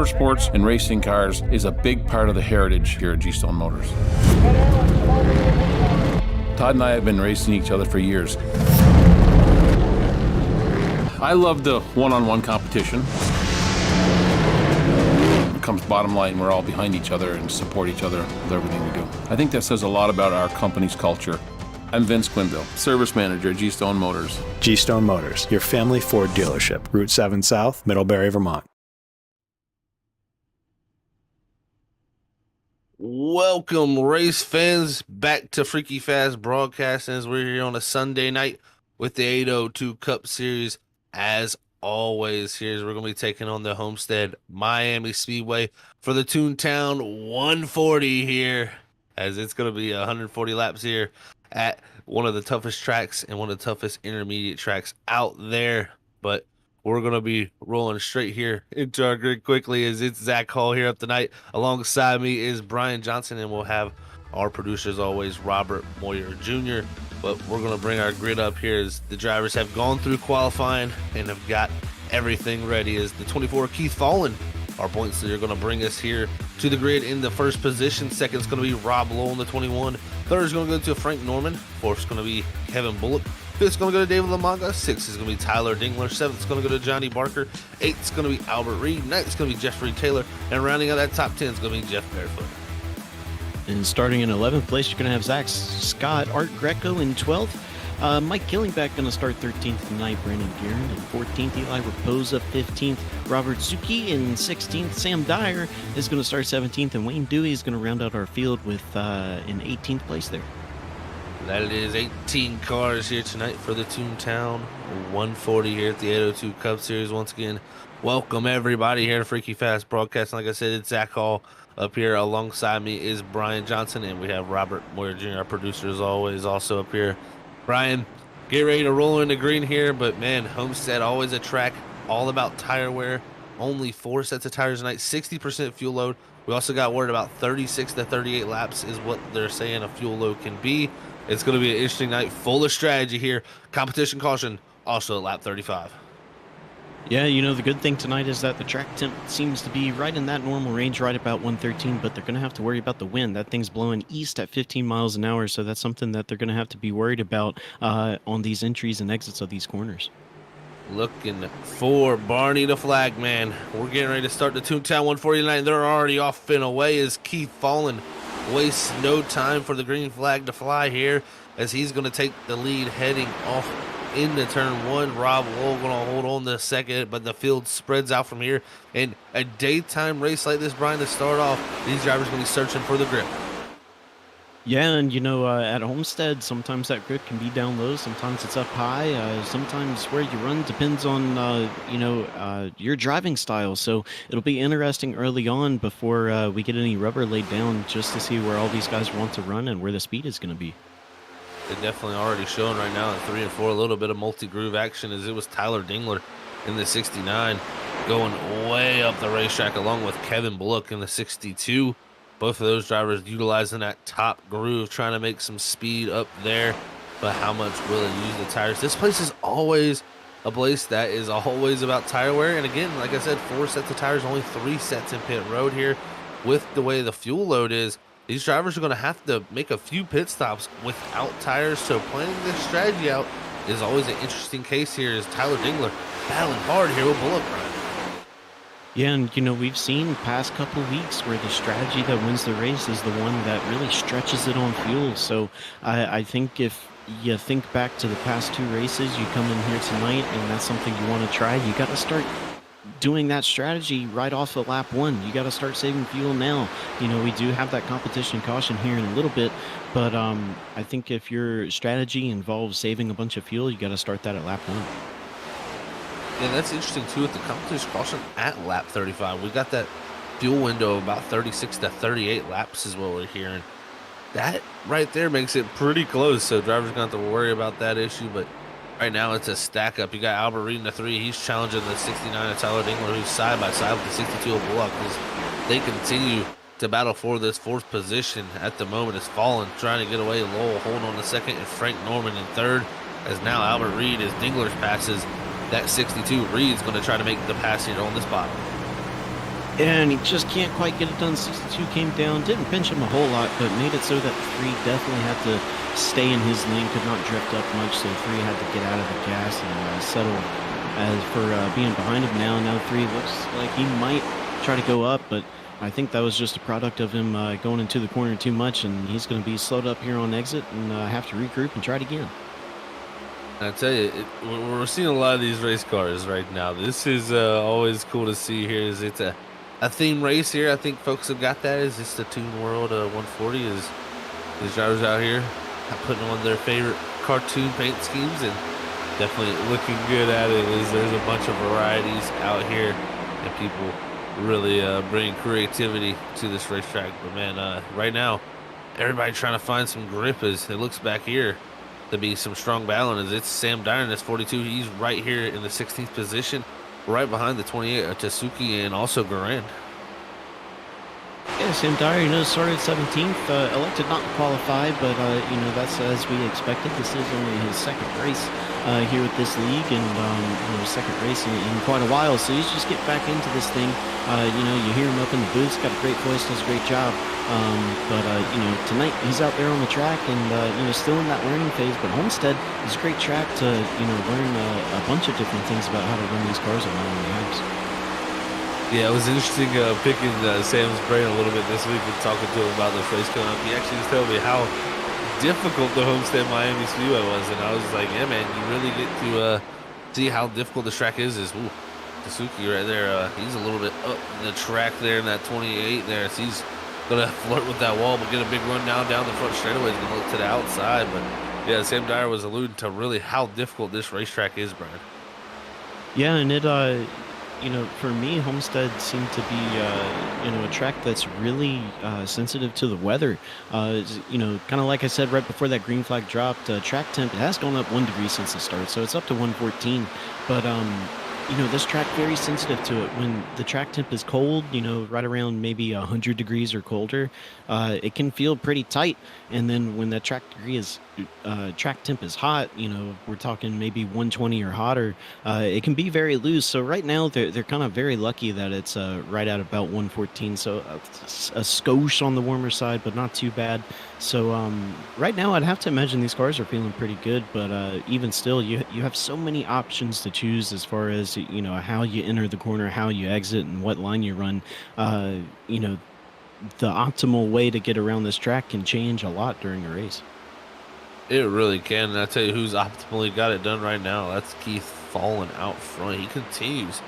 Motorsports and racing cars is a big part of the heritage here at G-Stone Motors. Todd and I have been racing each other for years. I love the one-on-one competition. It comes bottom line, we're all behind each other and support each other with everything we do. I think that says a lot about our company's culture. I'm Vince Quinville, Service Manager at G-Stone Motors. G-Stone Motors, your family Ford dealership, Route 7 South, Middlebury, Vermont. Welcome, race fans, back to Freaky Fast Broadcasting as we're here on a Sunday night with the 802 Cup Series. As always, we're going to be taking on the Homestead Miami Speedway for the Toontown 140 here, as it's going to be 140 laps here at one of the toughest tracks and one of the toughest intermediate tracks out there. But we're going to be rolling straight here into our grid quickly, as it's Zach Hall here up tonight. Alongside me is Brian Johnson, and we'll have our producer, as always, Robert Moyer Jr. But we're going to bring our grid up here as the drivers have gone through qualifying and have got everything ready. As the 24, Keith Fallen, our points that are going to bring us here to the grid in the first position. Second is going to be Rob Lowell in the 21. Third is going to go to Frank Norman. Fourth is going to be Kevin Bullock. Fifth is going to go to David Lamaga. Sixth is going to be Tyler Dingler. Seventh is going to go to Johnny Barker. Eighth is going to be Albert Reed. Ninth is going to be Jeffrey Taylor. And rounding out that top 10 is going to be Jeff Barefoot. And starting in 11th place, you're going to have Zach Scott, Art Greco in 12th. Mike Killingback going to start 13th tonight. Brandon Guerin in 14th. Eli Raposa 15th. Robert Zucchi in 16th. Sam Dyer is going to start 17th. And Wayne Dewey is going to round out our field with in 18th place there. That is 18 cars here tonight for the Toontown 140 here at the 802 Cup Series. Once again, welcome everybody here to Freaky Fast Broadcasting. Like I said, it's Zach Hall. Up here alongside me is Brian Johnson, and we have Robert Moyer Jr., our producer, as always, also up here. Brian, get ready to roll into green here, but man, Homestead, always a track all about tire wear. Only 4 sets of tires tonight, 60% fuel load. We also got word about 36 to 38 laps is what they're saying a fuel load can be. It's going to be an interesting night, full of strategy here. Competition caution, also at lap 35. Yeah, you know, the good thing tonight is that the track temp seems to be right in that normal range, right about 113, but they're going to have to worry about the wind. That thing's blowing east at 15 miles an hour, so that's something that they're going to have to be worried about on these entries and exits of these corners. Looking for Barney the flag man. We're getting ready to start the Toontown 149. They're already off and away as Keith Fallen wastes no time for the green flag to fly here, as he's going to take the lead heading off into turn 1. Rob Lowell going to hold on to second, but the field spreads out from here. In a daytime race like this, Brian, to start off, these drivers going to be searching for the grip. Yeah, and you know, at Homestead, sometimes that grip can be down low, sometimes it's up high, sometimes where you run depends on, your driving style. So it'll be interesting early on before we get any rubber laid down, just to see where all these guys want to run and where the speed is going to be. They're definitely already showing right now at 3 and 4 a little bit of multi-groove action, as it was Tyler Dingler in the 69 going way up the racetrack along with Kevin Bullock in the 62. Both of those drivers utilizing that top groove, trying to make some speed up there. But how much will it use the tires? This place is always a place that is always about tire wear. And again, like I said, 4 sets of tires, only 3 sets in pit road here. With the way the fuel load is, these drivers are going to have to make a few pit stops without tires. So planning this strategy out is always an interesting case here, as Tyler Dingler battling hard here with Bullock. Yeah, and you know, we've seen past couple weeks where the strategy that wins the race is the one that really stretches it on fuel. So I think if you think back to the past 2 races, you come in here tonight and that's something you want to try, you got to start doing that strategy right off of lap 1. You got to start saving fuel now. You know, we do have that competition caution here in a little bit, but I think if your strategy involves saving a bunch of fuel, you got to start that at lap 1. Yeah, that's interesting too with the competition caution at lap 35. We got that fuel window of about 36 to 38 laps is what we're hearing. That right there makes it pretty close, so drivers are going to have to worry about that issue. But right now it's a stack up. You got Albert Reed in the 3. He's challenging the 69 of Tyler Dingler, who's side by side with the 62 of Bullock, as they continue to battle for this 4th position at the moment. Is Fallen trying to get away. Lowell holding on to 2nd, and Frank Norman in 3rd, as now Albert Reed, as Dingler's passes that 62. Reed's going to try to make the pass here on this bottom. And he just can't quite get it done. 62 came down, didn't pinch him a whole lot, but made it so that 3 definitely had to stay in his lane, could not drift up much, so 3 had to get out of the gas and settle as for being behind him now. Now 3 looks like he might try to go up, but I think that was just a product of him going into the corner too much, and he's going to be slowed up here on exit and have to regroup and try it again. I tell you, we're seeing a lot of these race cars right now. This is always cool to see here. Is it's a theme race here? I think folks have got that. Is this the Toon World 140? Is these drivers out here putting on their favorite cartoon paint schemes and definitely looking good at it? There's a bunch of varieties out here, and people really bring creativity to this racetrack. But man, right now, everybody trying to find some grip. As it looks back here to be some strong battling. As it's Sam Dyer in this 42. He's right here in the 16th position, right behind the 28 Tasuki and also Garand. Yeah, Sam Dyer, started 17th, elected not to qualify, but, that's as we expected. This is only his second race here with this league, and, second race in quite a while, so he's just getting back into this thing. You hear him up in the booths, got a great voice, does a great job. Tonight he's out there on the track and, still in that learning phase, but Homestead is a great track to, learn a bunch of different things about how to run these cars around on the house. Yeah, it was interesting picking Sam's brain a little bit this week and talking to him about this race coming up. He actually was telling me how difficult the Homestead Miami Speedway was, and I was like, yeah, man, you really get to see how difficult this track is. Ooh, Tasuki right there, he's a little bit up the track there in that 28 there, so he's going to flirt with that wall, but get a big run down the front straightaway. He's going to look to the outside, but yeah, Sam Dyer was alluding to really how difficult this racetrack is, Brian. Yeah, and it, for me, Homestead seemed to be, a track that's really sensitive to the weather. Kind of like I said right before that green flag dropped, track temp, it has gone up 1 degree since the start, so it's up to 114. But, this track very sensitive to it. When the track temp is cold, right around maybe 100 degrees or colder, it can feel pretty tight. And then when that track temp is hot, we're talking maybe 120 or hotter, it can be very loose. So right now they're kind of very lucky that it's right at about 114. So a skosh on the warmer side, but not too bad. So right now I'd have to imagine these cars are feeling pretty good, but even still, you have so many options to choose as far as how you enter the corner, how you exit, and what line you run. The optimal way to get around this track can change a lot during a race. It really can, and I tell you who's optimally got it done right now. That's Keith Fallen out front. He continues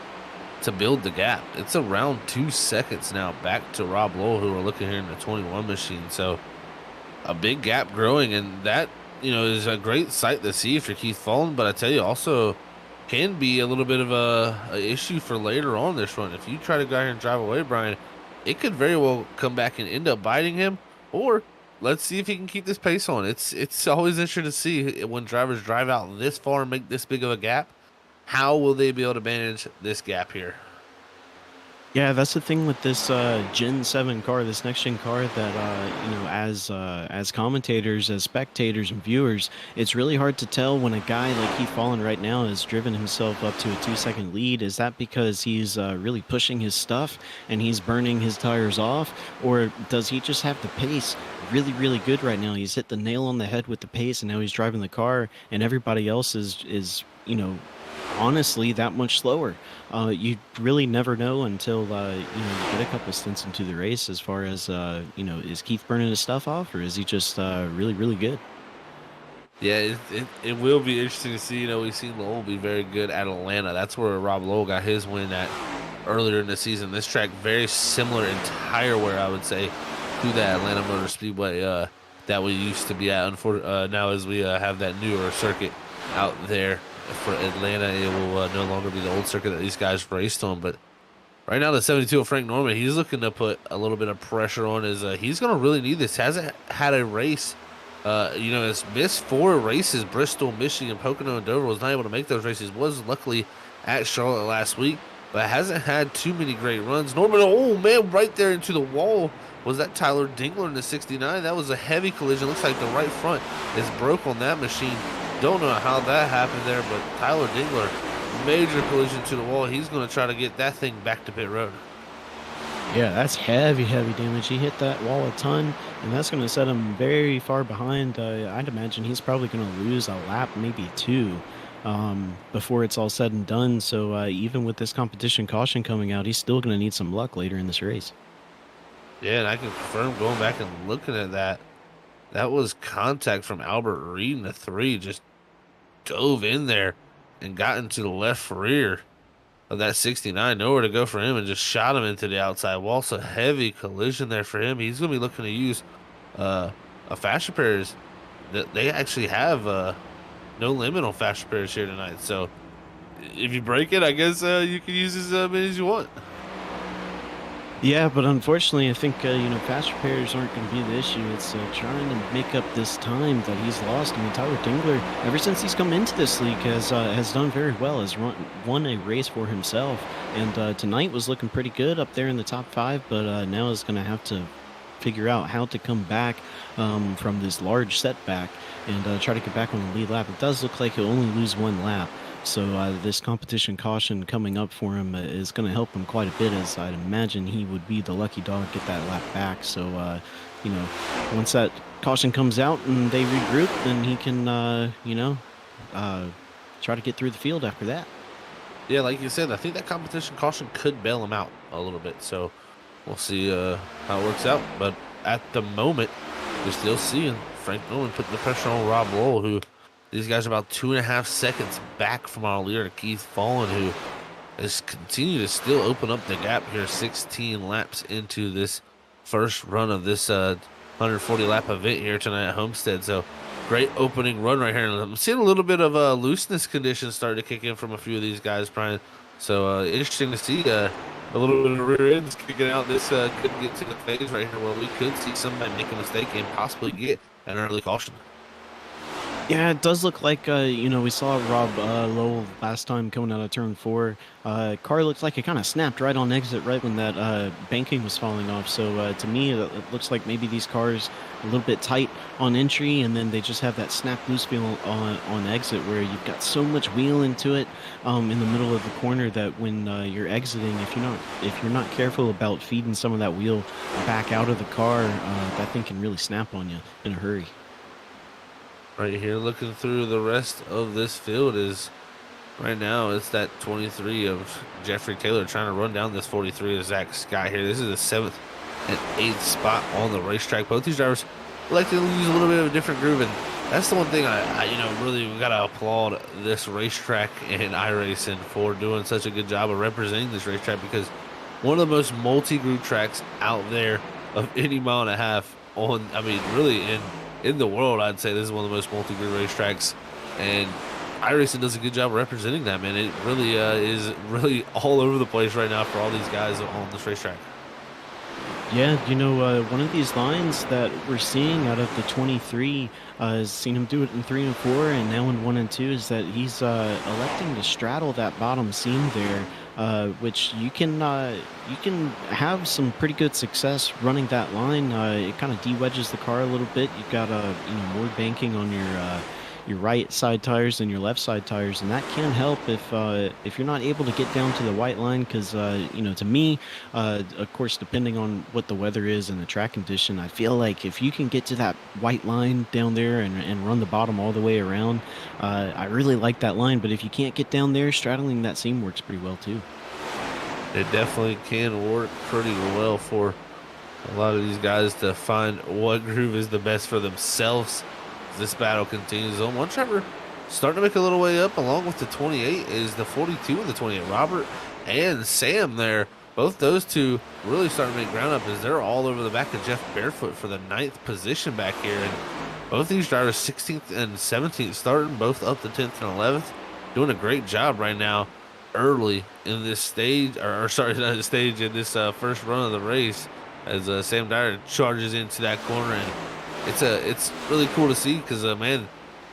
to build the gap. It's around 2 seconds now back to Rob Lowell, who are looking here in the 21 machine. So a big gap growing, and that is a great sight to see for Keith Fallen. But I tell you, also can be a little bit of a issue for later on this run. If you try to go here and drive away, Brian, it could very well come back and end up biting him. Or let's see if he can keep this pace on. It's always interesting to see when drivers drive out this far and make this big of a gap. How will they be able to manage this gap here? Yeah, that's the thing with this Gen 7 car, this next-gen car, that, as commentators, as spectators and viewers, it's really hard to tell when a guy like Keith Fallen right now has driven himself up to a 2-second lead. Is that because he's really pushing his stuff and he's burning his tires off? Or does he just have the pace really, really good right now? He's hit the nail on the head with the pace, and now he's driving the car, and everybody else is honestly that much slower. You really never know until you get a couple stints into the race as far as is Keith burning his stuff off, or is he just really, really good? Yeah, it will be interesting to see. We've seen Lowell be very good at Atlanta. That's where Rob Lowell got his win at earlier in the season. This track very similar in tire wear, I would say, to that Atlanta Motor Speedway that we used to be at. Now as we have that newer circuit out there for Atlanta, it will no longer be the old circuit that these guys raced on. But right now, the 72 of Frank Norman, he's looking to put a little bit of pressure on. He's going to really need this. Hasn't had a race. Has missed 4 races. Bristol, Michigan, Pocono, and Dover. Was not able to make those races. Was luckily at Charlotte last week, but hasn't had too many great runs. Norman, oh man, right there into the wall. Was that Tyler Dingler in the 69? That was a heavy collision. Looks like the right front is broke on that machine. Don't know how that happened there, but Tyler Dingler, major collision to the wall. He's going to try to get that thing back to pit road. Yeah, that's heavy, heavy damage. He hit that wall a ton, and that's going to set him very far behind. I'd imagine he's probably going to lose a lap, maybe two, before it's all said and done. So even with this competition caution coming out, he's still going to need some luck later in this race. Yeah, and I can confirm going back and looking at that. That was contact from Albert Reed in the three. Just dove in there and got into the left rear of that 69. Nowhere to go for him and just shot him into the outside wall. So heavy collision there for him. He's going to be looking to use a fast repairs. That they actually have no limit on fast repairs here tonight. So if you break it, I guess you can use as many as you want. Yeah, but unfortunately, I think fast repairs aren't going to be the issue. It's trying to make up this time that he's lost. I mean, Tyler Dingler, ever since he's come into this league, has done very well. Has won a race for himself, and tonight was looking pretty good up there in the top five. But now is going to have to figure out how to come back from this large setback and try to get back on the lead lap. It does look like he'll only lose one lap. So this competition caution coming up for him is going to help him quite a bit, as I'd imagine he would be the lucky dog get that lap back. So, once that caution comes out and they regroup, then he can, try to get through the field after that. Yeah, like you said, I think that competition caution could bail him out a little bit. So we'll see how it works out. But at the moment, we're still seeing Frank Nolan putting the pressure on Rob Lowell, who these guys are about 2.5 seconds back from our leader, Keith Fallen, who has continued to still open up the gap here 16 laps into this first run of this 140 lap event here tonight at Homestead. So great opening run right here. And I'm seeing a little bit of looseness conditions starting to kick in from a few of these guys, Brian. So interesting to see a little bit of rear ends kicking out. This could get to the phase right here where we could see somebody make a mistake and possibly get an early caution. Yeah, it does look like, we saw Rob Lowell last time coming out of turn four. Car looked like it kind of snapped right on exit right when that banking was falling off. So to me, it looks like maybe these cars a little bit tight on entry, and then they just have that snap loose feel on exit where you've got so much wheel into it in the middle of the corner that when you're exiting, if you're not careful about feeding some of that wheel back out of the car, that thing can really snap on you in a hurry. Right here, looking through the rest of this field is right now it's that 23 of Jeffrey Taylor trying to run down this 43 of Zach Scott here. This is the 7th and 8th spot on the racetrack. Both these drivers like to use a little bit of a different groove, and that's the one thing I really got to applaud this racetrack and iRacing for doing such a good job of representing this racetrack, because one of the most multi-groove tracks out there of any mile and a half on, really in the world. I'd say this is one of the most multi-grid racetracks, and iRacing does a good job of representing that, man. It really is really all over the place right now for all these guys on this racetrack. Yeah, one of these lines that we're seeing out of the 23 has seen him do it in 3 and 4, and now in 1 and 2 is that he's electing to straddle that bottom seam there, which you can have some pretty good success running that line. It kind of de-wedges the car a little bit. You've got more banking on your right side tires than your left side tires, and that can help if you're not able to get down to the white line, because to me, of course, depending on what the weather is and the track condition, I feel like if you can get to that white line down there and run the bottom all the way around, I really like that line. But if you can't get down there, straddling that seam works pretty well too. It definitely can work pretty well for a lot of these guys to find what groove is the best for themselves. This battle continues on. One driver starting to make a little way up along with the 28 is the 42 and the 28. Robert and Sam there. Both those two really starting to make ground up as they're all over the back of Jeff Barefoot for the 9th position back here. And both these drivers, 16th and 17th, starting both up to 10th and 11th. Doing a great job right now early in this stage, in this first run of the race, as Sam Dyer charges into that corner. And it's really cool to see, because man,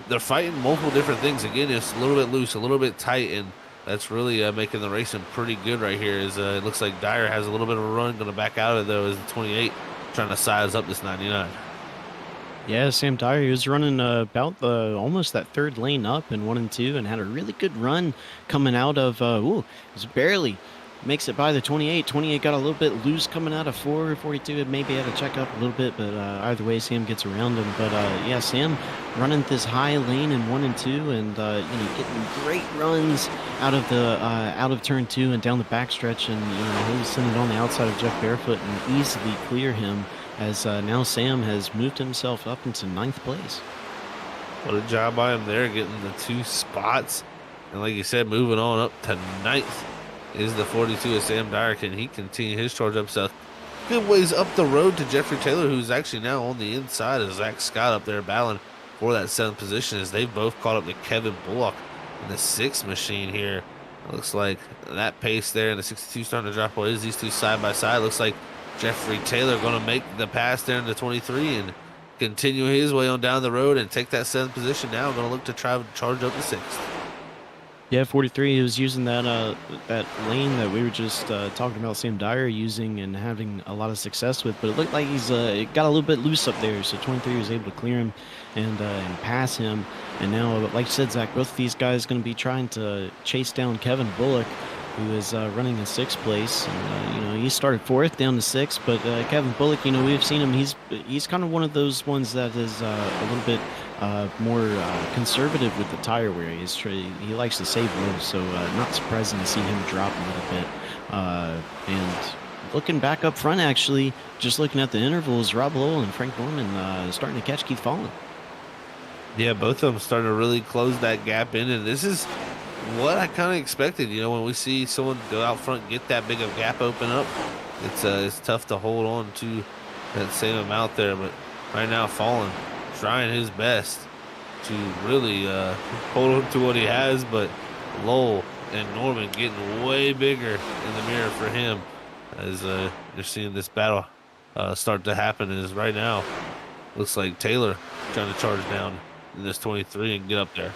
they're fighting multiple different things. Again, it's a little bit loose, a little bit tight, and that's really making the racing pretty good right here. As it looks like Dyer has a little bit of a run, going to back out of it though, as the 28 trying to size up this 99. Yeah, Sam Dyer, he was running about almost that third lane up in 1 and 2, and had a really good run coming out of. It was barely makes it by the 28. 28 got a little bit loose coming out of 4. 42 maybe had to check up a little bit, but either way, Sam gets around him. But yeah, Sam running this high lane in 1 and 2, and getting great runs out of turn 2 and down the backstretch, and he's sending it on the outside of Jeff Barefoot and easily clear him. As now Sam has moved himself up into 9th place. What a job by him there, getting the 2 spots. And like you said, moving on up to 9th is the 42 of Sam Dyer. Can he continue his charge up south? Good ways up the road to Jeffrey Taylor, who's actually now on the inside of Zach Scott up there battling for that 7th position, as they've both caught up to Kevin Bullock in the 6th machine here. It looks like that pace there and the 62 starting to drop away. Is these two side by side. Looks like Jeffrey Taylor going to make the pass there in the 23 and continue his way on down the road and take that 7th position now. Going to look to try to charge up the 6th. Yeah, 43. He was using that lane that we were just talking about Sam Dyer using and having a lot of success with, but it looked like he's got a little bit loose up there. So 23 was able to clear him and pass him. And now, like you said, Zach, both of these guys going to be trying to chase down Kevin Bullock, who is running in 6th place. And, he started 4th down to 6th, but Kevin Bullock, we've seen him. He's kind of one of those ones that is a little bit more conservative with the tire wear. He likes to save low, so not surprising to see him drop a little bit. And looking back up front, actually, just looking at the intervals, Rob Lowell and Frank Norman starting to catch Keith Fallon. Yeah, both of them starting to really close that gap in, and this is what I kind of expected. When we see someone go out front, get that big of gap open up, it's tough to hold on to that same amount there. But right now, Fallon trying his best to really hold on to what he has, but Lowell and Norman getting way bigger in the mirror for him as you're seeing this battle start to happen. Is right now looks like Taylor trying to charge down in this 23 and get up there.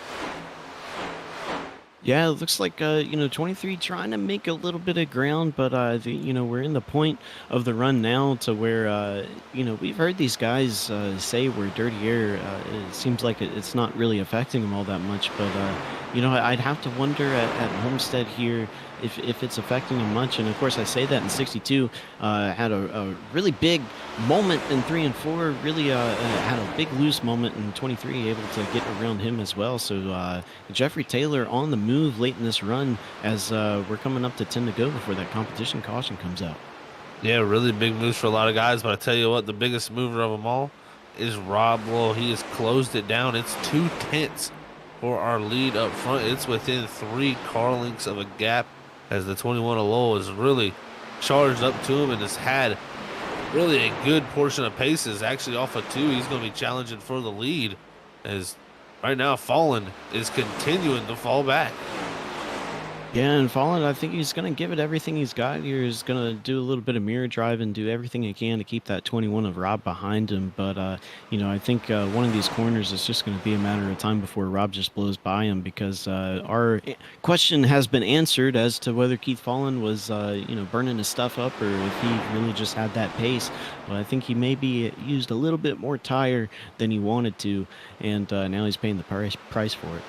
Yeah, it looks like 23 trying to make a little bit of ground, but we're in the point of the run now to where we've heard these guys say we're dirty air. It seems like it's not really affecting them all that much, but I'd have to wonder at Homestead here if it's affecting them much. And of course, I say that in 62 had a really big moment in 3 and 4. Really had a big loose moment in 23, able to get around him as well. So Jeffrey Taylor on the move late in this run as we're coming up to 10 to go before that competition caution comes out. Yeah, really big moves for a lot of guys, but I tell you what, the biggest mover of them all is Rob Lowell. He has closed it down. It's 2/10 for our lead up front. It's within 3 car lengths of a gap as the 21 of Lowell is really charged up to him and has had really a good portion of paces. Actually off of 2, he's going to be challenging for the lead as right now Fallon is continuing to fall back. Yeah, and Fallon, I think he's going to give it everything he's got here. He's going to do a little bit of mirror drive and do everything he can to keep that 21 of Rob behind him. But, I think one of these corners is just going to be a matter of time before Rob just blows by him, because our question has been answered as to whether Keith Fallon was, burning his stuff up or if he really just had that pace. But I think he maybe used a little bit more tire than he wanted to, and now he's paying the price for it.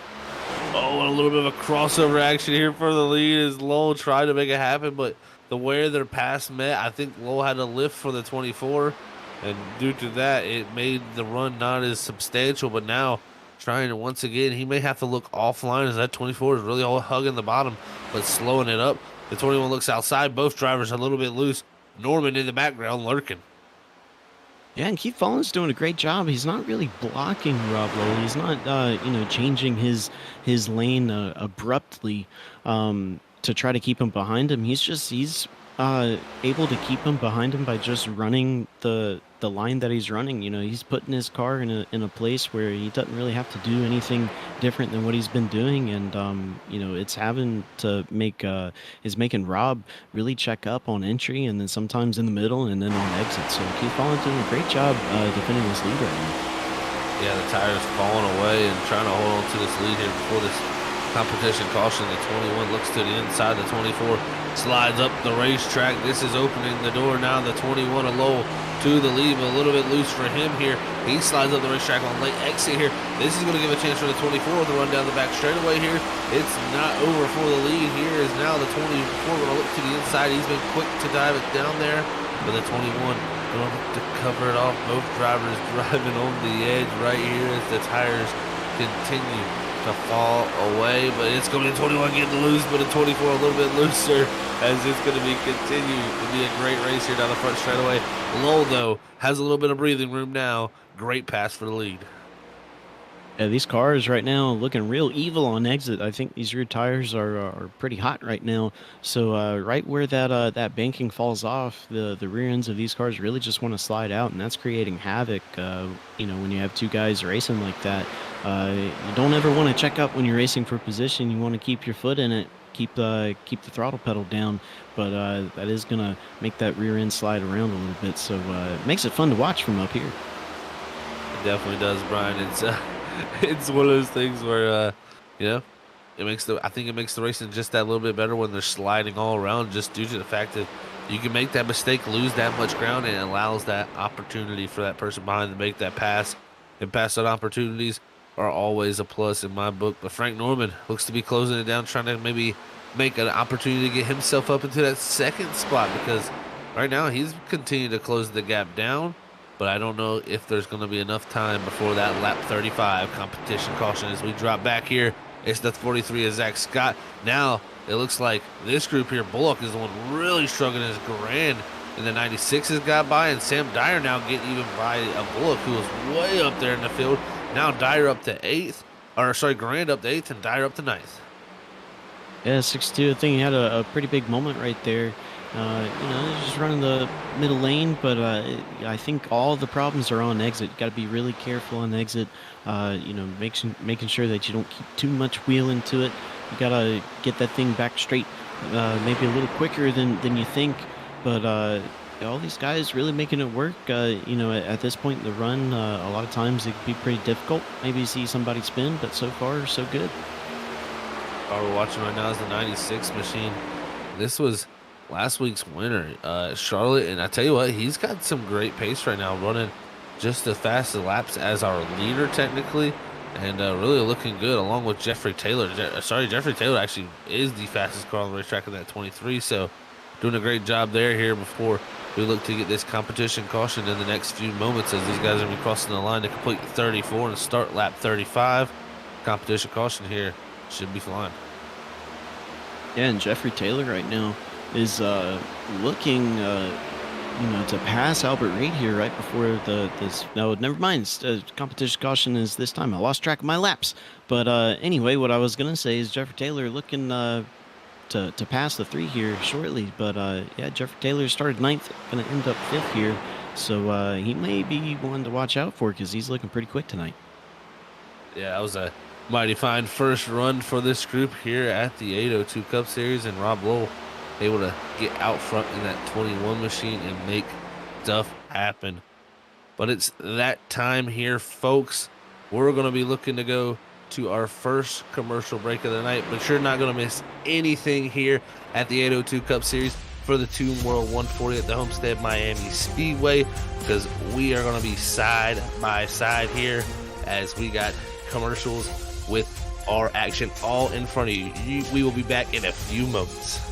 Oh, and a little bit of a crossover action here for the lead as Lowell tried to make it happen, but the way their pass met, I think Lowell had to lift for the 24, and due to that, it made the run not as substantial. But now, trying to once again, he may have to look offline as that 24 is really all hugging the bottom, but slowing it up. The 21 looks outside. Both drivers a little bit loose. Norman in the background lurking. Yeah, and Keith Fallon's doing a great job. He's not really blocking Rob Lowell. He's not, changing his lane abruptly to try to keep him behind him. He's able to keep him behind him by just running the line that he's running. He's putting his car in a place where he doesn't really have to do anything different than what he's been doing, and it's having to is making Rob really check up on entry, and then sometimes in the middle, and then on exit. So Keith Fallon's doing a great job defending this lead right now. Yeah, the tire's falling away and trying to hold on to this lead here before this competition caution. The 21 looks to the inside. The 24 slides up the racetrack. This is opening the door now. The 21 of Lowell to the lead, but a little bit loose for him here. He slides up the racetrack on late exit here. This is going to give a chance for the 24 with a run down the back straightaway here. It's not over for the lead. Here is now the 24 going to look to the inside. He's been quick to dive it down there, but the 21 going to cover it off. Both drivers driving on the edge right here as the tires continue to fall away, but it's going to be a 21 getting loose, but a 24 a little bit looser as it's going to be continue to be a great race here down the front straightaway. Lowell, though, has a little bit of breathing room now. Great pass for the lead. Yeah, these cars right now looking real evil on exit. I think these rear tires are pretty hot right now. So right where that banking falls off, the rear ends of these cars really just want to slide out, and that's creating havoc. When you have two guys racing like that, you don't ever want to check up when you're racing for position. You want to keep your foot in it, keep the throttle pedal down, but that is gonna make that rear end slide around a little bit. So it makes it fun to watch from up here. It definitely does, Brian. It's one of those things where I think it makes the racing just that little bit better when they're sliding all around, just due to the fact that you can make that mistake, lose that much ground, and it allows that opportunity for that person behind to make that pass. And pass out opportunities are always a plus in my book. But Frank Norman looks to be closing it down, trying to maybe make an opportunity to get himself up into that second spot, because right now he's continuing to close the gap down. But I don't know if there's going to be enough time before that lap 35 competition caution as we drop back here. It's the 43 of Zach Scott. Now it looks like this group here, Bullock is the one really struggling as Grand in the 96 has got by, and Sam Dyer now getting even by a Bullock who was way up there in the field. Now Dyer up to 8th, Grand up to 8th and Dyer up to 9th. Yeah, 6-2. I think he had a pretty big moment right there. He's just running the middle lane, but I think all the problems are on exit. You got to be really careful on exit. Making sure that you don't keep too much wheel into it. You got to get that thing back straight, maybe a little quicker than you think. But all these guys really making it work. At this point in the run, a lot of times it can be pretty difficult. Maybe you see somebody spin, but so far so good. All we're watching right now is the 96 machine. This was last week's winner, Charlotte, and I tell you what, he's got some great pace right now, running just as fast as laps as our leader technically, and really looking good along with Jeffrey Taylor. Jeffrey Taylor actually is the fastest car on the racetrack in that 23, so doing a great job there here before we look to get this competition caution in the next few moments, as these guys are going to be crossing the line to complete 34 and start lap 35. Competition caution here should be flying. Yeah, and Jeffrey Taylor right now is looking to pass Albert Reid here right before never mind, competition caution is this time. I lost track of my laps, but anyway, what I was gonna say is Jeffrey Taylor looking to pass the 3 here shortly, but Jeffrey Taylor started 9th, gonna end up 5th here, so he may be one to watch out for because he's looking pretty quick tonight. Yeah, that was a mighty fine first run for this group here at the 802 Cup Series, and Rob Lowell able to get out front in that 21 machine and make stuff happen. But it's that time here, folks. We're going to be looking to go to our first commercial break of the night, but you're not going to miss anything here at the 802 Cup Series for the Toon World 140 at the Homestead Miami Speedway, because we are going to be side by side here as we got commercials with our action all in front of you. We will be back in a few moments.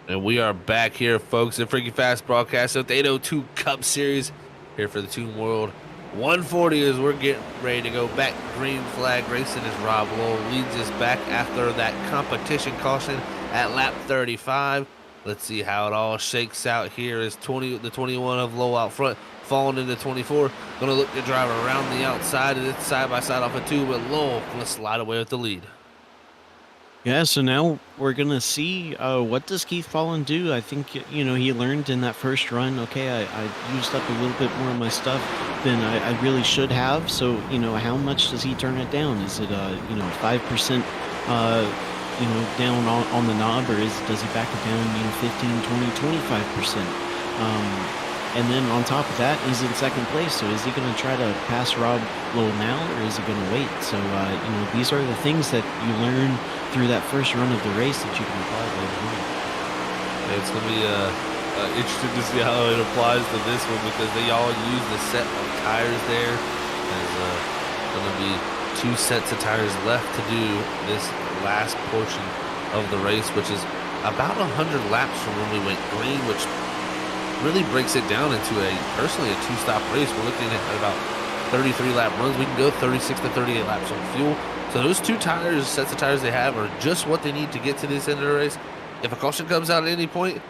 And we are back here, folks, at Freaky Fast Broadcast with the 802 Cup Series here for the Toon World 140 as we're getting ready to go back. Green flag racing as Rob Lowell leads us back after that competition caution at lap 35. Let's see how it all shakes out here as the 21 of Lowell out front, falling into 24. Going to look to drive around the outside, and it's side by side off of 2, but Lowell going to slide away with the lead. Yeah, so now we're gonna see what does Keith Fallen do. I think he learned in that first run. Okay, I used up a little bit more of my stuff than I really should have. So how much does he turn it down? Is it 5% down on the knob, or does he back it down 15, 20, 25%? And then on top of that, he's in second place. So is he going to try to pass Rob Lowell now, or is he going to wait? So these are the things that you learn through that first run of the race that you can apply later on. It's going to be interesting to see how it applies to this one, because they all use the set of tires there. There's going to be 2 sets of tires left to do this last portion of the race, which is about 100 laps from when we went green, which really breaks it down into personally a 2-stop race. We're looking at about 33 lap runs. We can go 36 to 38 laps on fuel. So those 2 sets of tires they have are just what they need to get to this end of the race. If a caution comes out at any point,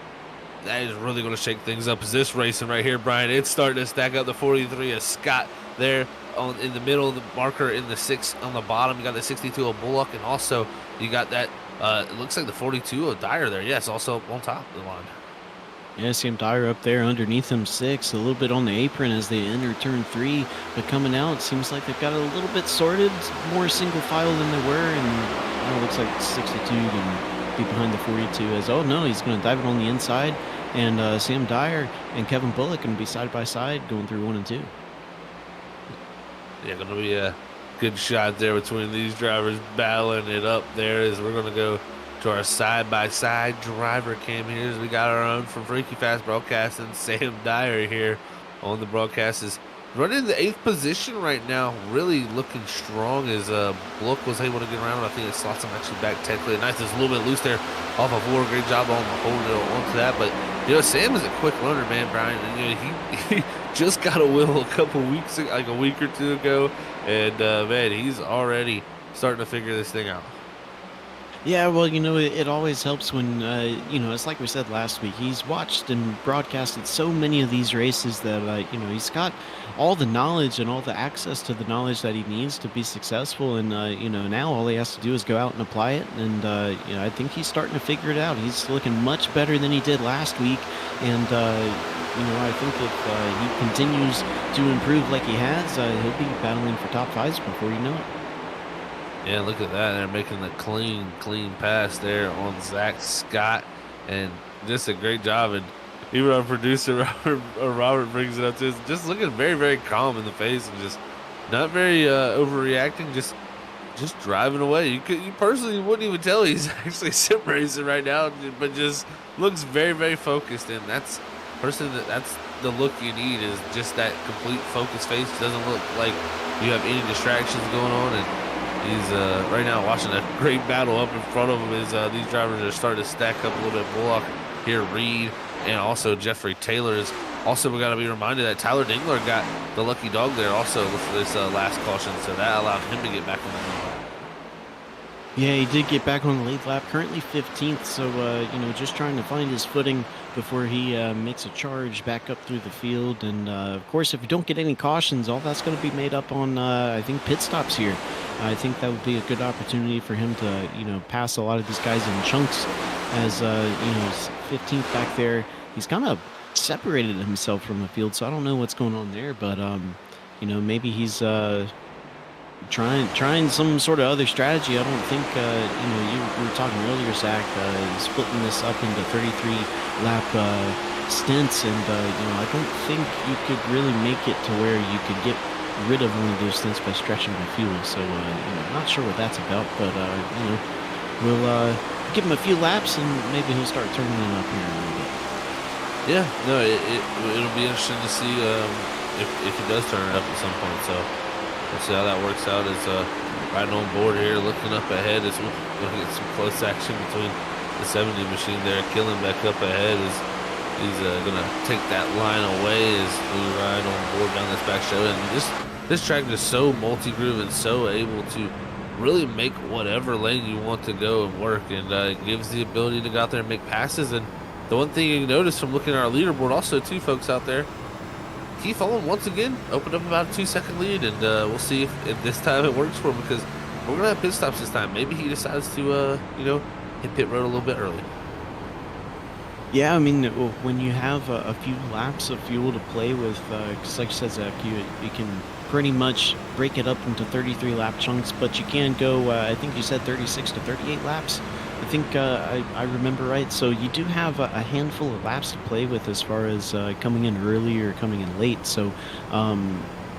that is really going to shake things up. Is this racing right here, Brian? It's starting to stack up. The 43 of Scott there in the middle of the marker, in the 6 on the bottom. You got the 62 of Bullock, and also you got that, it looks like the 42 of Dyer there. Yes, also on top of the line. Yeah, Sam Dyer up there underneath them 6, a little bit on the apron as they enter turn 3, but coming out, seems like they've got a little bit sorted, more single file than they were, and it looks like 62 can be behind the 42 as, oh no, he's going to dive it on the inside, and Sam Dyer and Kevin Bullock going to be side by side going through 1 and 2. Yeah, going to be a good shot there between these drivers battling it up there as we're going to go to our side-by-side driver cam here as we got our own from Freaky Fast Broadcasting, Sam Dyer here on the broadcast, is running in the 8th position right now, really looking strong as Bullock was able to get around. I think it slots him actually back technically. Nice, it's a little bit loose there off of 4. Great job on holding it onto that. But Sam is a quick runner, man, Brian. And, he just got a wheel a couple weeks, like a week or 2 ago, and man, he's already starting to figure this thing out. Yeah, well, it always helps when, it's like we said last week, he's watched and broadcasted so many of these races that, he's got all the knowledge and all the access to the knowledge that he needs to be successful. And, now all he has to do is go out and apply it. And, I think he's starting to figure it out. He's looking much better than he did last week. And, I think if he continues to improve like he has, he'll be battling for top 5s before you know it. Yeah, look at that. They're making the clean pass there on Zach Scott. And just a great job. And even our producer, Robert brings it up to us, just looking very, very calm in the face and just not very overreacting, just driving away. You personally wouldn't even tell he's actually sim racing right now, but just looks very, very focused. And that's the look you need, is just that complete focused face. Doesn't look like you have any distractions going on. And he's right now watching a great battle up in front of him as these drivers are starting to stack up a little bit. Bullock here, Reed, and also Jeffrey Taylor is also, we got to be reminded that Tyler Dingler got the lucky dog there also with this last caution, so that allowed him to get back on the lead lap. Yeah, he did get back on the lead lap, currently 15th, so, just trying to find his footing before he makes a charge back up through the field. And, of course, if you don't get any cautions, all that's going to be made up on, I think, pit stops here. I think that would be a good opportunity for him to, pass a lot of these guys in chunks as, 15th back there. He's kind of separated himself from the field, so I don't know what's going on there, but, maybe he's trying some sort of other strategy. I don't think, you were talking earlier, Zach, splitting this up into 33 lap stints, and, I don't think you could really make it to where you could get rid of one of those stints by stretching the fuel. So, not sure what that's about, but, we'll give him a few laps and maybe he'll start turning it up here a little bit. Yeah, no, it'll be interesting to see if he does turn it up at some point. So we'll see how that works out. As riding on board here, looking up ahead, as we're going to get some close action between the 70 machine there, killing back up ahead as he's gonna take that line away as we ride on board down this back show. And this track is so multi-groove and so able to really make whatever lane you want to go and work, and it gives the ability to go out there and make passes. And the one thing you notice from looking at our leaderboard also too, folks out there, Keith Owen once again opened up about a 2-second lead, and we'll see if this time it works for him, because we're gonna have pit stops this time. Maybe he decides to hit pit road a little bit early. Yeah, I mean, when you have a few laps of fuel to play with, because like you said, Zach, you can pretty much break it up into 33 lap chunks, but you can go, I think you said 36 to 38 laps. I think I remember right. So you do have a handful of laps to play with as far as coming in early or coming in late. So,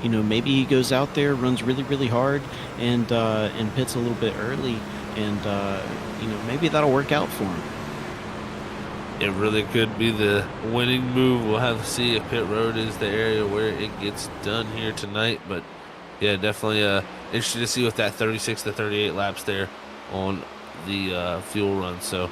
maybe he goes out there, runs really, really hard, and pits a little bit early, and maybe that'll work out for him. It really could be the winning move. We'll have to see if pit road is the area where it gets done here tonight. But yeah, definitely interested to see with that 36 to 38 laps there on the fuel run. So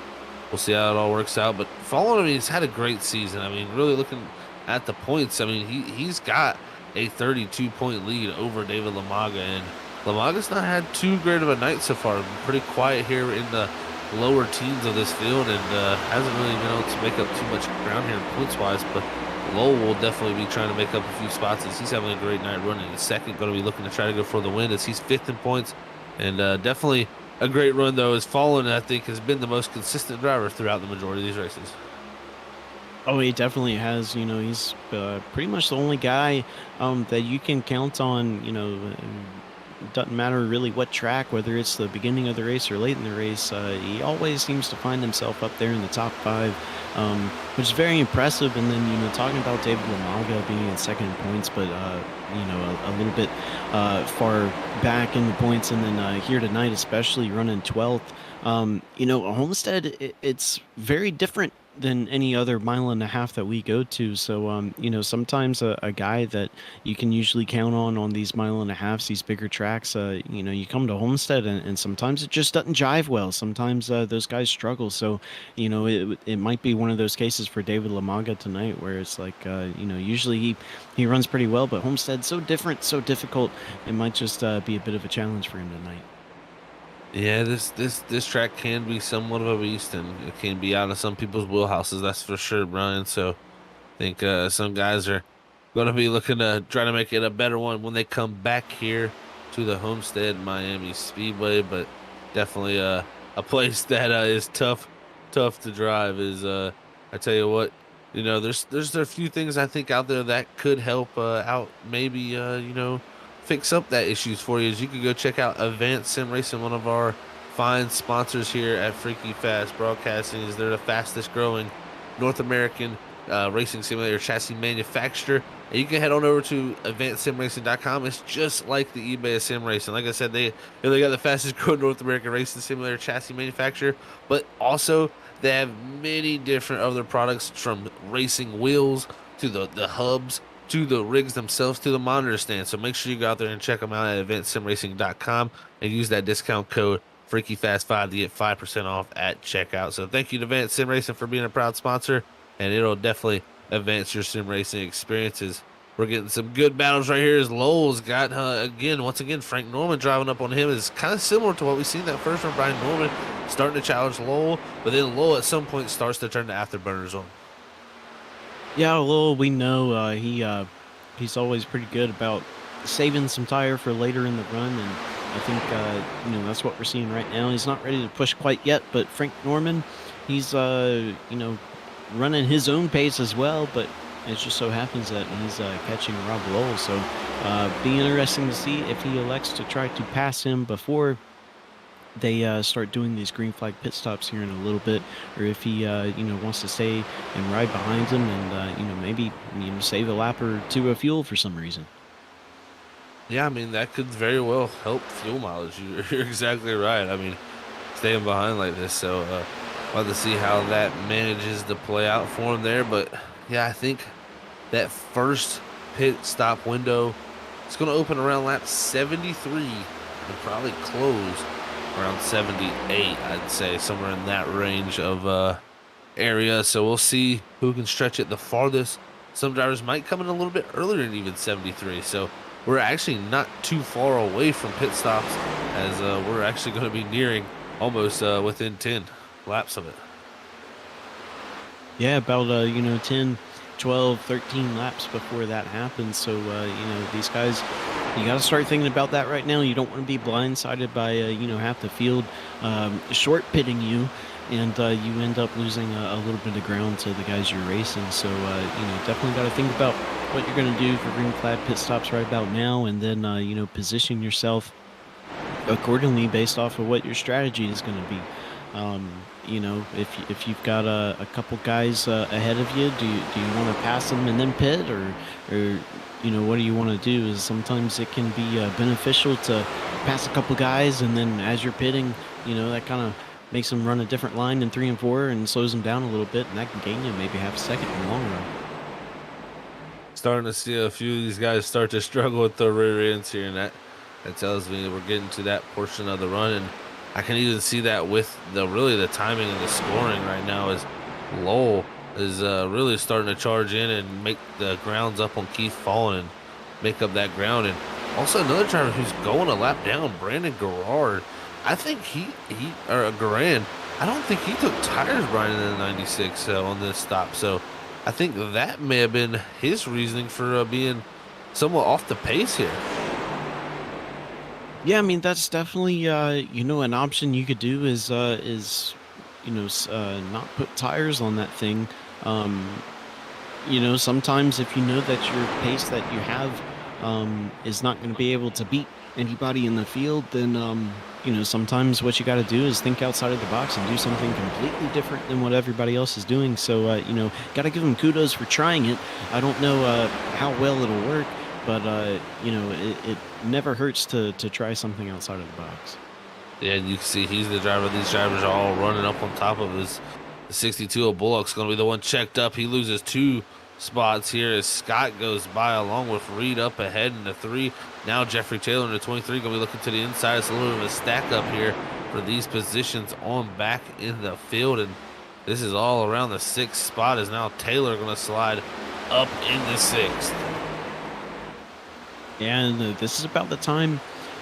we'll see how it all works out. But following him, he's had a great season. I mean, really looking at the points, I mean, he's got a 32-point lead over David Lamaga. And Lamaga's not had too great of a night so far. Pretty quiet here in the lower teens of this field, and hasn't really been able to make up too much ground here points-wise. But Lowell will definitely be trying to make up a few spots as he's having a great night running. He's second, going to be looking to try to go for the win as he's fifth in points. And definitely a great run, though, as Fallon, I think, has been the most consistent driver throughout the majority of these races. Oh, he definitely has. He's pretty much the only guy that you can count on. It doesn't matter really what track, whether it's the beginning of the race or late in the race. He always seems to find himself up there in the top 5, which is very impressive. And then, talking about David Lamaga being in second in points, but, a little bit far back in the points. And then here tonight, especially running 12th. Homestead, it's very different than any other mile and a half that we go to. So, sometimes a guy that you can usually count on these mile and a halves, these bigger tracks, you come to Homestead and sometimes it just doesn't jive well. Sometimes those guys struggle. So, it might be one of those cases for David Lamaga tonight where it's like, usually he runs pretty well, but Homestead's so different, so difficult. It might just be a bit of a challenge for him tonight. Yeah, this track can be somewhat of a beast, and it can be out of some people's wheelhouses, that's for sure, Brian. So I think some guys are going to be looking to try to make it a better one when they come back here to the Homestead Miami Speedway. But definitely a place that is tough to drive. Is I tell you what, there's a few things I think out there that could help out. Maybe fix up that issues for you. As you can go check out Advanced Sim Racing, one of our fine sponsors here at Freaky Fast Broadcasting. Is they're the fastest growing North American racing simulator chassis manufacturer. And you can head on over to advancedsimracing.com. It's just like the eBay of sim racing. Like I said, they got the fastest growing North American racing simulator chassis manufacturer, but also they have many different other products, from racing wheels to the hubs to the rigs themselves to the monitor stand. So make sure you go out there and check them out at advancedsimracing.com and use that discount code FreakyFast5 to get 5% off at checkout. So thank you to Advanced Sim Racing for being a proud sponsor, and it'll definitely advance your sim racing experiences. We're getting some good battles right here as Lowell's got, once again, Frank Norman driving up on him. Is kind of similar to what we seen that first one. Brian Norman starting to challenge Lowell, but then Lowell at some point starts to turn the afterburners on. Yeah, Lowell, we know he's always pretty good about saving some tire for later in the run, and I think that's what we're seeing right now. He's not ready to push quite yet, but Frank Norman, he's running his own pace as well, but it just so happens that he's catching Rob Lowell. So be interesting to see if he elects to try to pass him before they start doing these green flag pit stops here in a little bit, or if he wants to stay and ride behind him and maybe save a lap or two of fuel for some reason. Yeah, I mean, that could very well help fuel mileage. You're exactly right. I mean, staying behind like this. So we'll have to see how that manages to play out for him there. But yeah, I think that first pit stop window is going to open around lap 73 and probably close around 78, I'd say, somewhere in that range of area. So we'll see who can stretch it the farthest. Some drivers might come in a little bit earlier than even 73. So we're actually not too far away from pit stops, as we're actually going to be nearing almost within 10 laps of it. Yeah, about 10, 12, 13 laps before that happens. So these guys, you got to start thinking about that right now. You don't want to be blindsided by half the field short pitting you, and you end up losing a little bit of ground to the guys you're racing. So definitely got to think about what you're going to do for green flag pit stops right about now, and then position yourself accordingly based off of what your strategy is going to be. If you've got a couple guys ahead of you, do you want to pass them and then pit, or what do you want to do? Is sometimes it can be beneficial to pass a couple guys, and then as you're pitting, that kind of makes them run a different line in 3 and 4 and slows them down a little bit, and that can gain you maybe half a second in the long run. Starting to see a few of these guys start to struggle with the rear ends here, and that tells me that we're getting to that portion of the run. And I can even see that with the timing and the scoring right now, as Lowell is really starting to charge in and make the grounds up on Keith Fallen and make up that ground. And also another driver who's going a lap down, Brandon Garrard. I think Garand, I don't think he took tires, Brian, in the 96 on this stop. So I think that may have been his reasoning for being somewhat off the pace here. Yeah, I mean, that's definitely an option you could do is not put tires on that thing. Sometimes if you know that your pace that you have is not going to be able to beat anybody in the field, then sometimes what you got to do is think outside of the box and do something completely different than what everybody else is doing. So got to give them kudos for trying it. I don't know how well it'll work, but it never hurts to try something outside of the box. Yeah, and you can see he's the driver. These drivers are all running up on top of his 62 of Bullock's going to be the one checked up. He loses 2 spots here as Scott goes by, along with Reed up ahead in the 3. Now Jeffrey Taylor in the 23 going to be looking to the inside. It's a little bit of a stack up here for these positions on back in the field, and this is all around the 6th spot, as now Taylor going to slide up in the 6th. And this is about the time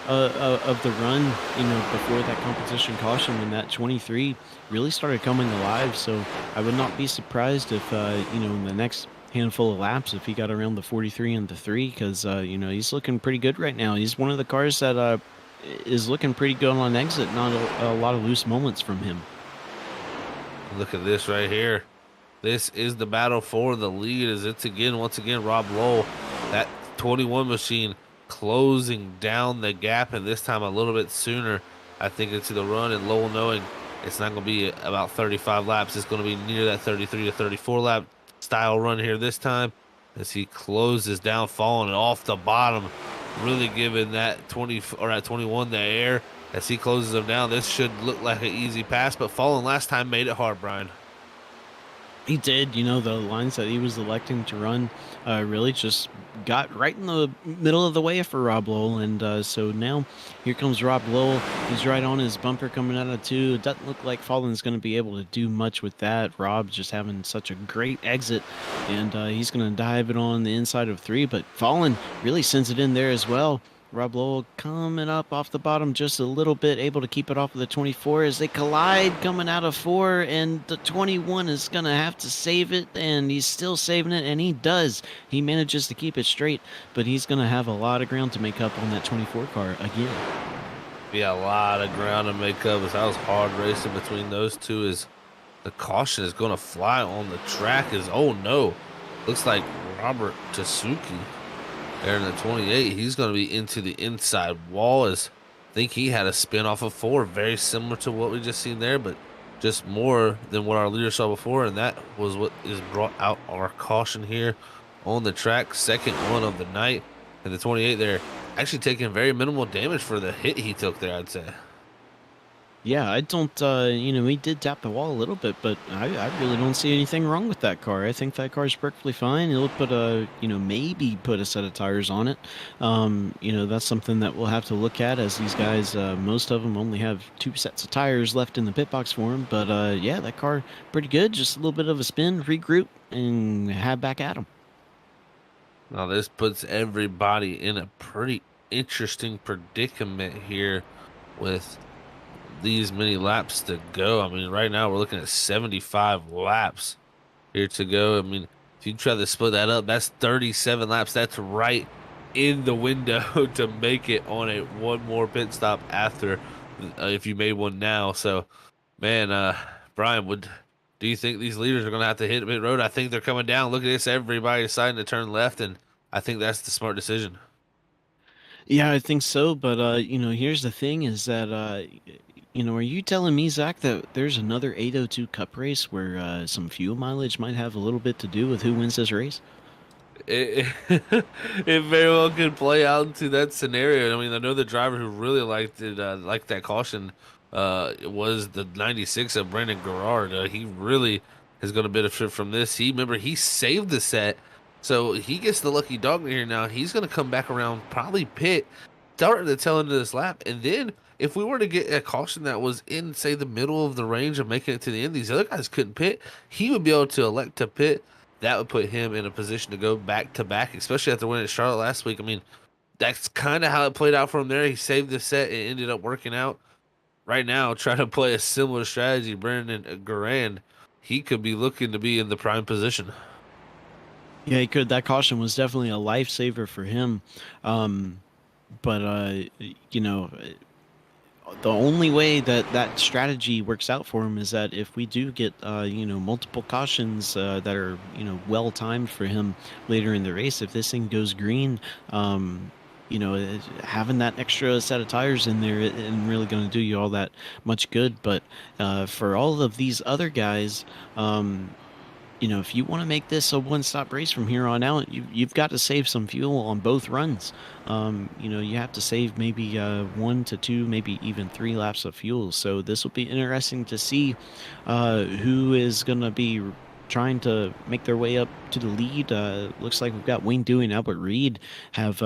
of the run, before that competition caution, when that 23 really started coming alive. So I would not be surprised if, in the next handful of laps, if he got around the 43 and the 3, because, he's looking pretty good right now. He's one of the cars that is looking pretty good on exit. Not a lot of loose moments from him. Look at this right here. This is the battle for the lead, as it's once again, Rob Lowell, that 21 machine, closing down the gap, and this time a little bit sooner, I think, into the run. And Lowell knowing it's not going to be about 35 laps. It's going to be near that 33 to 34 lap style run here this time, as he closes down, falling off the bottom, really giving that 20 or that 21 the air as he closes them down. This should look like an easy pass, but Fallen last time made it hard, Brian. He did. The lines that he was electing to run really just got right in the middle of the way for Rob Lowell. And so now here comes Rob Lowell. He's right on his bumper coming out of 2. It doesn't look like Fallen's going to be able to do much with that. Rob's just having such a great exit, and he's going to dive it on the inside of 3. But Fallen really sends it in there as well. Rob Lowell coming up off the bottom just a little bit, able to keep it off of the 24 as they collide coming out of 4, and the 21 is going to have to save it, and he's still saving it, and he does. He manages to keep it straight, but he's going to have a lot of ground to make up on that 24 car again. Yeah, a lot of ground to make up, as that was hard racing between those two, as the caution is going to fly on the track. Oh no, looks like Robert Tasuki there in the 28, he's going to be into the inside wall, as I think he had a spin off of 4, very similar to what we just seen there, but just more than what our leader saw before, and that was what is brought out our caution here on the track. Second one of the night, and the 28 there actually taking very minimal damage for the hit he took there, I'd say. Yeah, I don't, we did tap the wall a little bit, but I really don't see anything wrong with that car. I think that car's perfectly fine. It'll put maybe put a set of tires on it. That's something that we'll have to look at as these guys, most of them only have 2 sets of tires left in the pit box for them. But yeah, that car, pretty good. Just a little bit of a spin, regroup, and head back at them. Now, this puts everybody in a pretty interesting predicament here with these many laps to go. I mean, right now we're looking at 75 laps here to go. I mean, if you try to split that up, that's 37 laps. That's right in the window to make it on a one more pit stop after if you made one now. So, man, Brian, do you think these leaders are going to have to hit pit road? I think they're coming down. Look at this. Everybody deciding to turn left, and I think that's the smart decision. Yeah, I think so. But here's the thing: is that are you telling me, Zach, that there's another 802 Cup race where some fuel mileage might have a little bit to do with who wins this race? It very well could play out into that scenario. I mean, I know the driver who really liked it, liked that caution, was the 96 of Brandon Garrard. He really is going to benefit from this. He saved the set, so he gets the lucky dog here now. He's going to come back around, probably pit, start the tail end of this lap, and then if we were to get a caution that was in, say, the middle of the range of making it to the end, these other guys couldn't pit. He would be able to elect to pit. That would put him in a position to go back to back, especially after winning at Charlotte last week. I mean, that's kind of how it played out for him there. He saved the set. It ended up working out. Right now, trying to play a similar strategy, Brandon Garand, he could be looking to be in the prime position. Yeah, he could. That caution was definitely a lifesaver for him. But you know, the only way that that strategy works out for him is that if we do get multiple cautions that are well timed for him later in the race, if this thing goes green, having that extra set of tires in there isn't really going to do you all that much good. But for all of these other guys, if you want to make this a one-stop race from here on out, you've got to save some fuel on both runs. You have to save maybe 1 to 2, maybe even 3 laps of fuel. So this will be interesting to see who is going to be trying to make their way up to the lead. Looks like we've got Wayne Dewey and Albert Reed have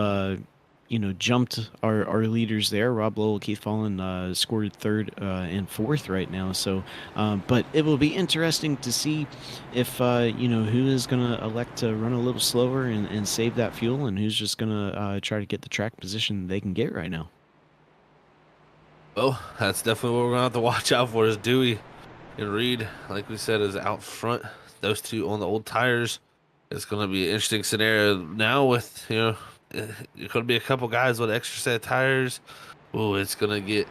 jumped our leaders there. Rob Lowell, Keith Fallen scored third and fourth right now. So, but it will be interesting to see if, who is going to elect to run a little slower and save that fuel, and who's just going to try to get the track position they can get right now. Well, that's definitely what we're going to have to watch out for is Dewey and Reed, like we said, is out front. Those two on the old tires. It's going to be an interesting scenario now with, it could be a couple guys with extra set of tires. Oh, it's gonna get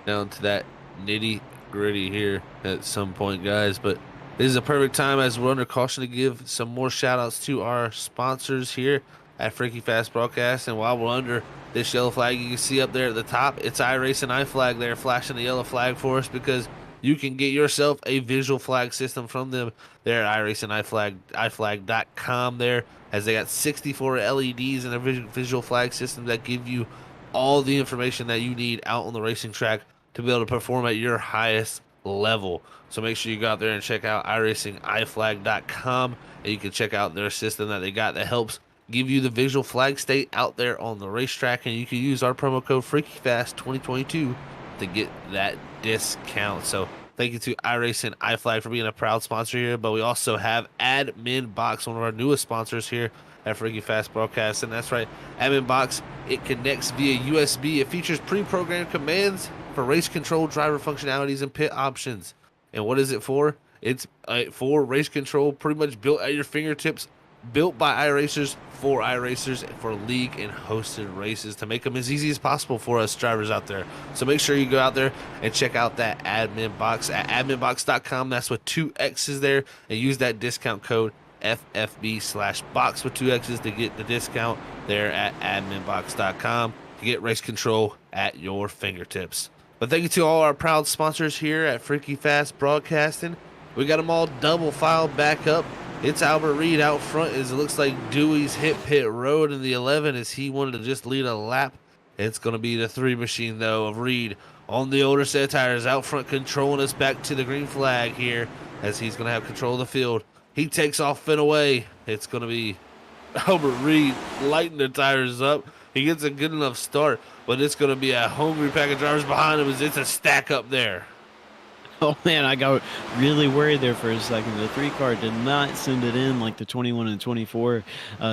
down to that nitty gritty here at some point, guys. But this is a perfect time as we're under caution to give some more shout outs to our sponsors here at Freaky Fast Broadcast. And while we're under this yellow flag, you can see up there at the top, it's iRacing iFlag there flashing the yellow flag for us because you can get yourself a visual flag system from them there at iRacingIFlag.com there, as they got 64 LEDs in their visual flag system that give you all the information that you need out on the racing track to be able to perform at your highest level. So make sure you go out there and check out iRacingIFlag.com, and you can check out their system that they got that helps give you the visual flag state out there on the racetrack, and you can use our promo code FreakyFast2022 to get that discount. So thank you to iRacing iFlag for being a proud sponsor here, but we also have Admin Box, one of our newest sponsors here at Freaky Fast Broadcast. And that's right, Admin Box, it connects via USB. It features pre-programmed commands for race control, driver functionalities, and pit options. And what is it for? It's for race control, pretty much built at your fingertips, built by iRacers for iRacers for league and hosted races to make them as easy as possible for us drivers out there. So make sure you go out there and check out that Admin Box at adminbox.com. That's with 2 X's there, and use that discount code FFB/box with 2 X's to get the discount there at adminbox.com to get race control at your fingertips. But thank you to all our proud sponsors here at Freaky Fast Broadcasting. We got them all double filed back up. It's Albert Reed out front as it looks like Dewey's hit pit road in the 11 as he wanted to just lead a lap. It's going to be the 3 machine, though, of Reed, on the older set of tires, out front controlling us back to the green flag here as he's going to have control of the field. He takes off and away. It's going to be Albert Reed lighting the tires up. He gets a good enough start, but it's going to be a hungry pack of drivers behind him as it's a stack up there. Oh man, I got really worried there for a second. The 3 car did not send it in like the 21 and 24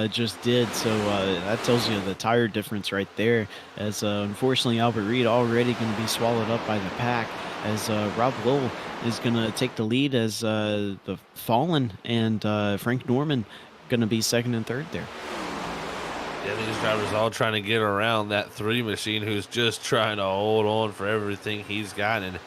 just did. So that tells you the tire difference right there. As unfortunately Albert Reed already going to be swallowed up by the pack. As Rob Lowell is going to take the lead as the Fallen and Frank Norman going to be second and third there. Yeah, these drivers all trying to get around that 3 machine who's just trying to hold on for everything he's got. And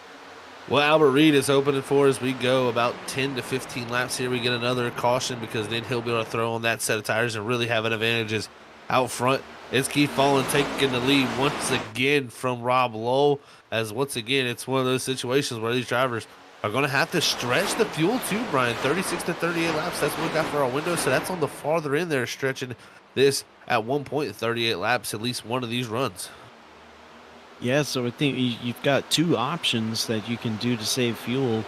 what Albert Reed is opening for as we go about 10 to 15 laps here, we get another caution because then he'll be able to throw on that set of tires and really have an advantage out front. It's Keith Fallen taking the lead once again from Rob Lowe, as once again it's one of those situations where these drivers are going to have to stretch the fuel too, Brian. 36 to 38 laps, that's what we got for our window, so that's on the farther end there, stretching this at one point 38 laps, at least one of these runs. Yeah, so I think you've got 2 options that you can do to save fuel.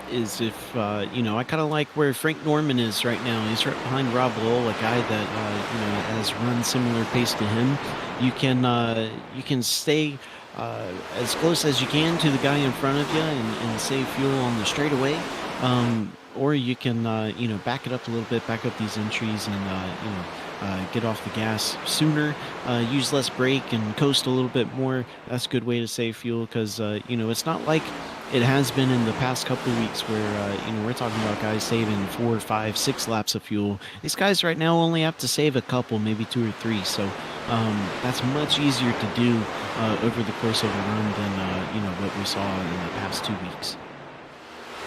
Is if, I kind of like where Frank Norman is right now. He's right behind Rob Lowell, a guy that, has run similar pace to him. You can stay as close as you can to the guy in front of you and save fuel on the straightaway. Or you can, back it up a little bit, back up these entries and, get off the gas sooner, use less brake and coast a little bit more. That's a good way to save fuel because, it's not like it has been in the past couple of weeks where, we're talking about guys saving 4, 5, 6 laps of fuel. These guys right now only have to save a couple, maybe 2 or 3. So that's much easier to do over the course of a run than, what we saw in the past 2 weeks.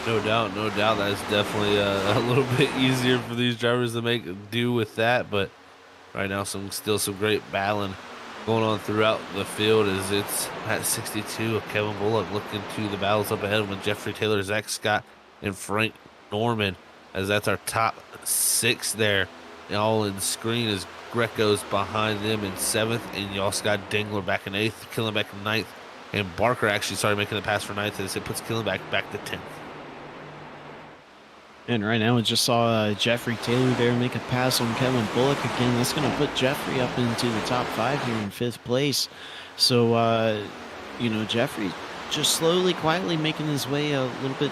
No doubt, no doubt. That's definitely a little bit easier for these drivers to make do with that. But right now, still some great battling going on throughout the field as it's at 62. Kevin Bullock looking to the battles up ahead with Jeffrey Taylor, Zach Scott, and Frank Norman, as that's our top 6 there. All in screen as Greco's behind them in 7th, and you also got Dingler back in 8th, Killenbeck in 9th, and Barker actually started making the pass for 9th as it puts Killenbeck back to 10th. And right now, I just saw Jeffrey Taylor there make a pass on Kevin Bullock again. That's going to put Jeffrey up into the top 5 here in 5th place. So, Jeffrey just slowly, quietly making his way a little bit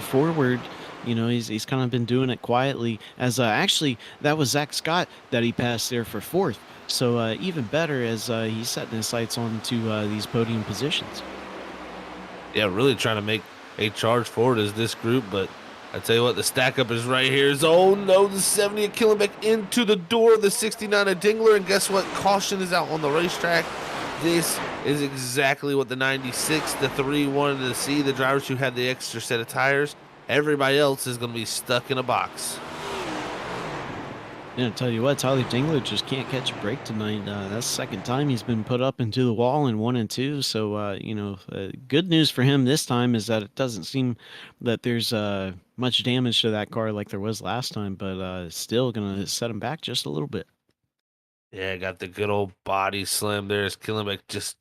forward. He's kind of been doing it quietly. As actually, that was Zach Scott that he passed there for 4th. So even better as he's setting his sights on to these podium positions. Yeah, really trying to make a charge forward as this group, but I tell you what, the stack up is right here. Oh no, the 70 of Killenbeck into the door of the 69 of Dingler, and guess what? Caution is out on the racetrack. This is exactly what the 96, the 3 wanted to see. The drivers who had the extra set of tires. Everybody else is going to be stuck in a box. Yeah, I'll tell you what, Tyler Dingler just can't catch a break tonight. That's the second time he's been put up into the wall in 1 and 2. So, good news for him this time is that it doesn't seem that there's much damage to that car like there was last time, but still going to set him back just a little bit. Yeah, got the good old body slam there. As Killenbeck just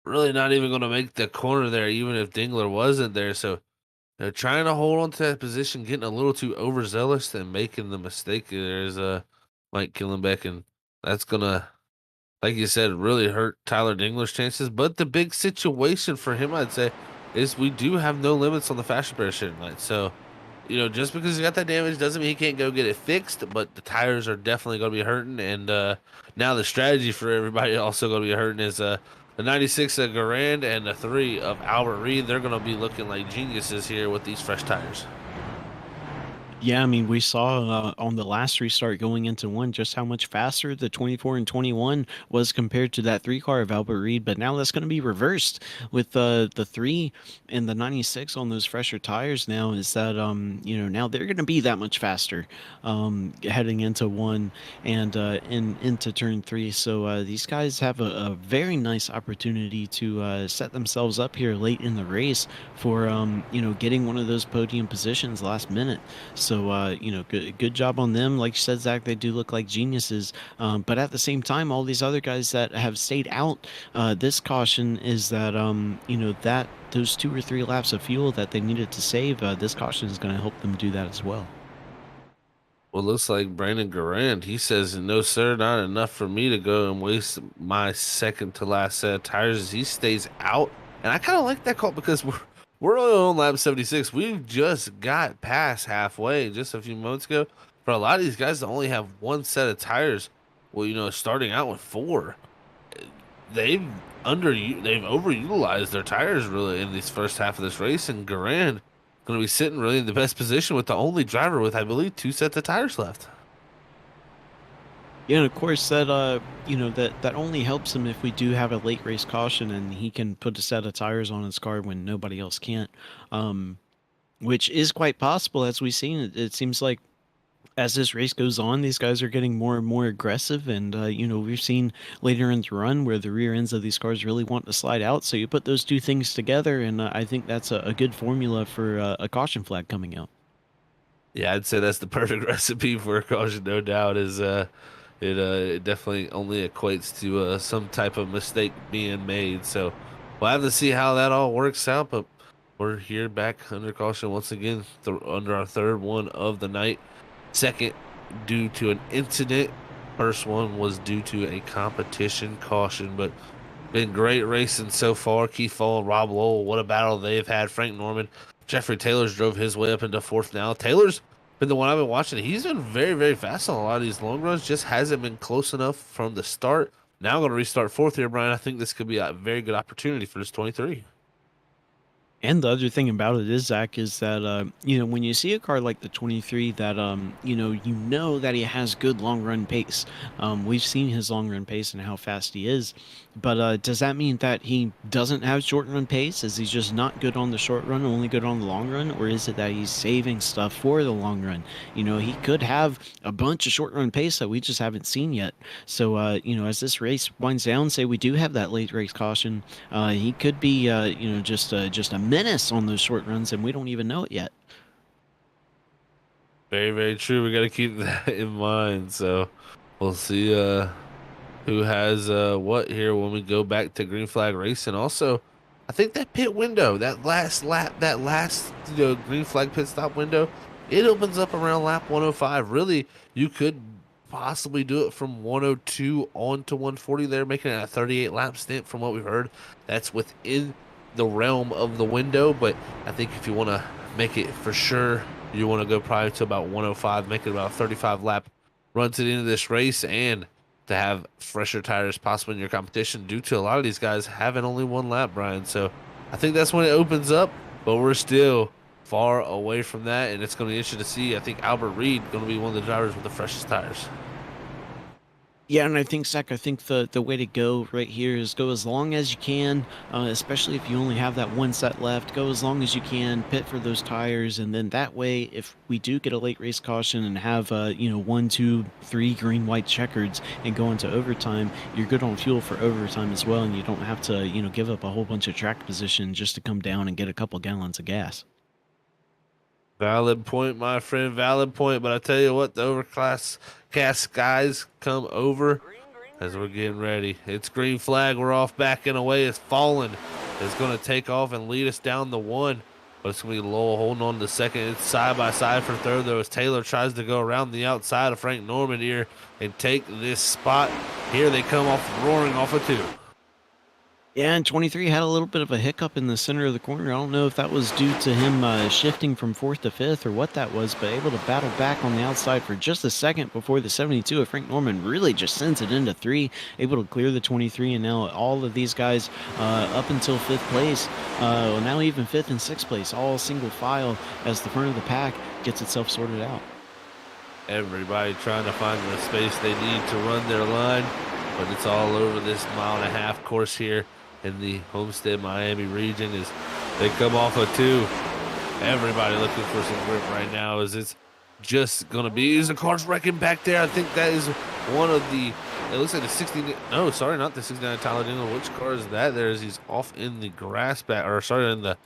really not even going to make the corner there, even if Dingler wasn't there. So they're trying to hold on to that position, getting a little too overzealous and making the mistake. There's Mike Killenbeck, and that's going to, like you said, really hurt Tyler Dingler's chances. But the big situation for him, I'd say, is we do have no limits on the fast repair shit tonight. So, just because he got that damage doesn't mean he can't go get it fixed, but the tires are definitely going to be hurting. And now the strategy for everybody also going to be hurting is the 96 of Garand and the 3 of Albert Reed. They're going to be looking like geniuses here with these fresh tires. Yeah, I mean, we saw on the last restart going into 1 just how much faster the 24 and 21 was compared to that 3 car of Albert Reed, but now that's going to be reversed with the 3 and the 96 on those fresher tires now. Is that, now they're going to be that much faster heading into 1 and into turn 3. So these guys have a very nice opportunity to set themselves up here late in the race for, getting one of those podium positions last minute. So, good job on them. Like you said, Zach, they do look like geniuses. But at the same time, all these other guys that have stayed out, this caution is that, that those 2 or 3 laps of fuel that they needed to save, this caution is going to help them do that as well. Well, looks like Brandon Garand. He says, "No, sir, not enough for me to go and waste my second to last set of tires." As he stays out, and I kind of like that call because we're only on lap 76. We've just got past halfway just a few moments ago. For a lot of these guys to only have one set of tires, well, starting out with 4, they've they've overutilized their tires really in this first half of this race, and Garand going to be sitting really in the best position with the only driver with, I believe, 2 sets of tires left. Yeah, and of course that that only helps him if we do have a late race caution and he can put a set of tires on his car when nobody else can't, which is quite possible as we've seen. It seems like as this race goes on, these guys are getting more and more aggressive, and we've seen later in the run where the rear ends of these cars really want to slide out. So you put those two things together, and I think that's a good formula for a caution flag coming out. Yeah, I'd say that's the perfect recipe for a caution, no doubt. It definitely only equates to some type of mistake being made. So we'll have to see how that all works out. But we're here back under caution once again, under our third one of the night. Second, due to an incident. First one was due to a competition caution, but been great racing so far. Keith Fall, Rob Lowell, what a battle they've had. Frank Norman, Jeffrey Taylor's drove his way up into 4th now. Taylor's been the one I've been watching. He's been very, very fast on a lot of these long runs. Just hasn't been close enough from the start. Now I'm going to restart 4th here, Brian. I think this could be a very good opportunity for this 23. And the other thing about it is, Zach, is that, when you see a car like the 23 that, that he has good long run pace. We've seen his long run pace and how fast he is. But does that mean that he doesn't have short run pace? Is he just not good on the short run, only good on the long run? Or is it that he's saving stuff for the long run? He could have a bunch of short run pace that we just haven't seen yet. So, as this race winds down, say we do have that late race caution, he could be, just a menace on those short runs, and we don't even know it yet. Very, very true. We got to keep that in mind. So we'll see who has what here when we go back to green flag racing. Also, I think that pit window, that last lap, green flag pit stop window, it opens up around lap 105. Really, you could possibly do it from 102 on to 140 there, making it a 38 lap stint from what we've heard. That's within the realm of the window, but I think if you want to make it for sure, you want to go probably to about 105, make it about a 35 lap run to the end of this race, and to have fresher tires possible in your competition due to a lot of these guys having only 1 lap, Brian. So I think that's when it opens up, but we're still far away from that, and it's going to be interesting to see. I think Albert Reed going to be one of the drivers with the freshest tires. Yeah, and I think, Zach, the way to go right here is go as long as you can, especially if you only have that 1 set left. Go as long as you can, pit for those tires, and then that way, if we do get a late race caution and have, 1, 2, 3 green, white checkers and go into overtime, you're good on fuel for overtime as well, and you don't have to, give up a whole bunch of track position just to come down and get a couple gallons of gas. Valid point, my friend, valid point. But I tell you what, the overcast skies come over as we're getting ready. It's green flag. We're off backing away. It's falling. It's going to take off and lead us down the 1. But it's going to be Lowell holding on to second. It's side by side for third, though, as Taylor tries to go around the outside of Frank Norman here and take this spot. Here they come off roaring off of 2. Yeah, and 23 had a little bit of a hiccup in the center of the corner. I don't know if that was due to him shifting from 4th to 5th or what that was, but able to battle back on the outside for just a second before the 72 of Frank Norman really just sends it into 3, able to clear the 23, and now all of these guys up until 5th place, now even 5th and 6th place, all single file as the front of the pack gets itself sorted out. Everybody trying to find the space they need to run their line, but it's all over this 1.5-mile course here in the Homestead, Miami region as they come off of 2. Everybody looking for some grip right now as it's just going to be. Is the car's wrecking back there? I think that is one of the, it looks like the 69, no, sorry, not the 69 Talladega. Which car is that there as he's off in the grass back, or sorry, in the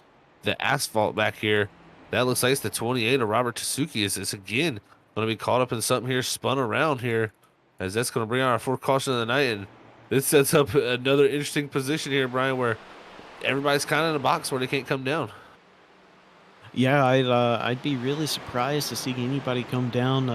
asphalt back here. That looks like it's the 28 of Robert Tasuki. Is this again going to be caught up in something here, spun around here, as that's going to bring out our fourth caution of the night. And this sets up another interesting position here, Brian, where everybody's kind of in a box where they can't come down. Yeah, I'd be really surprised to see anybody come down.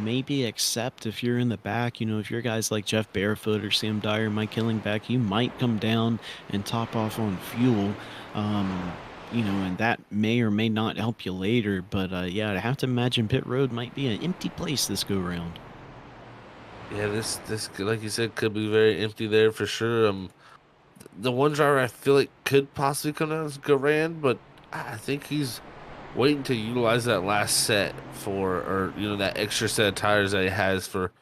Maybe except if you're in the back. If you're guys like Jeff Barefoot or Sam Dyer, Mike Killingback, you might come down and top off on fuel. And that may or may not help you later. But yeah, I have to imagine pit road might be an empty place this go round. Yeah, this like you said could be very empty there for sure. The one driver I feel like could possibly come down is Garand, but I think he's waiting to utilize that last set or that extra set of tires that he has for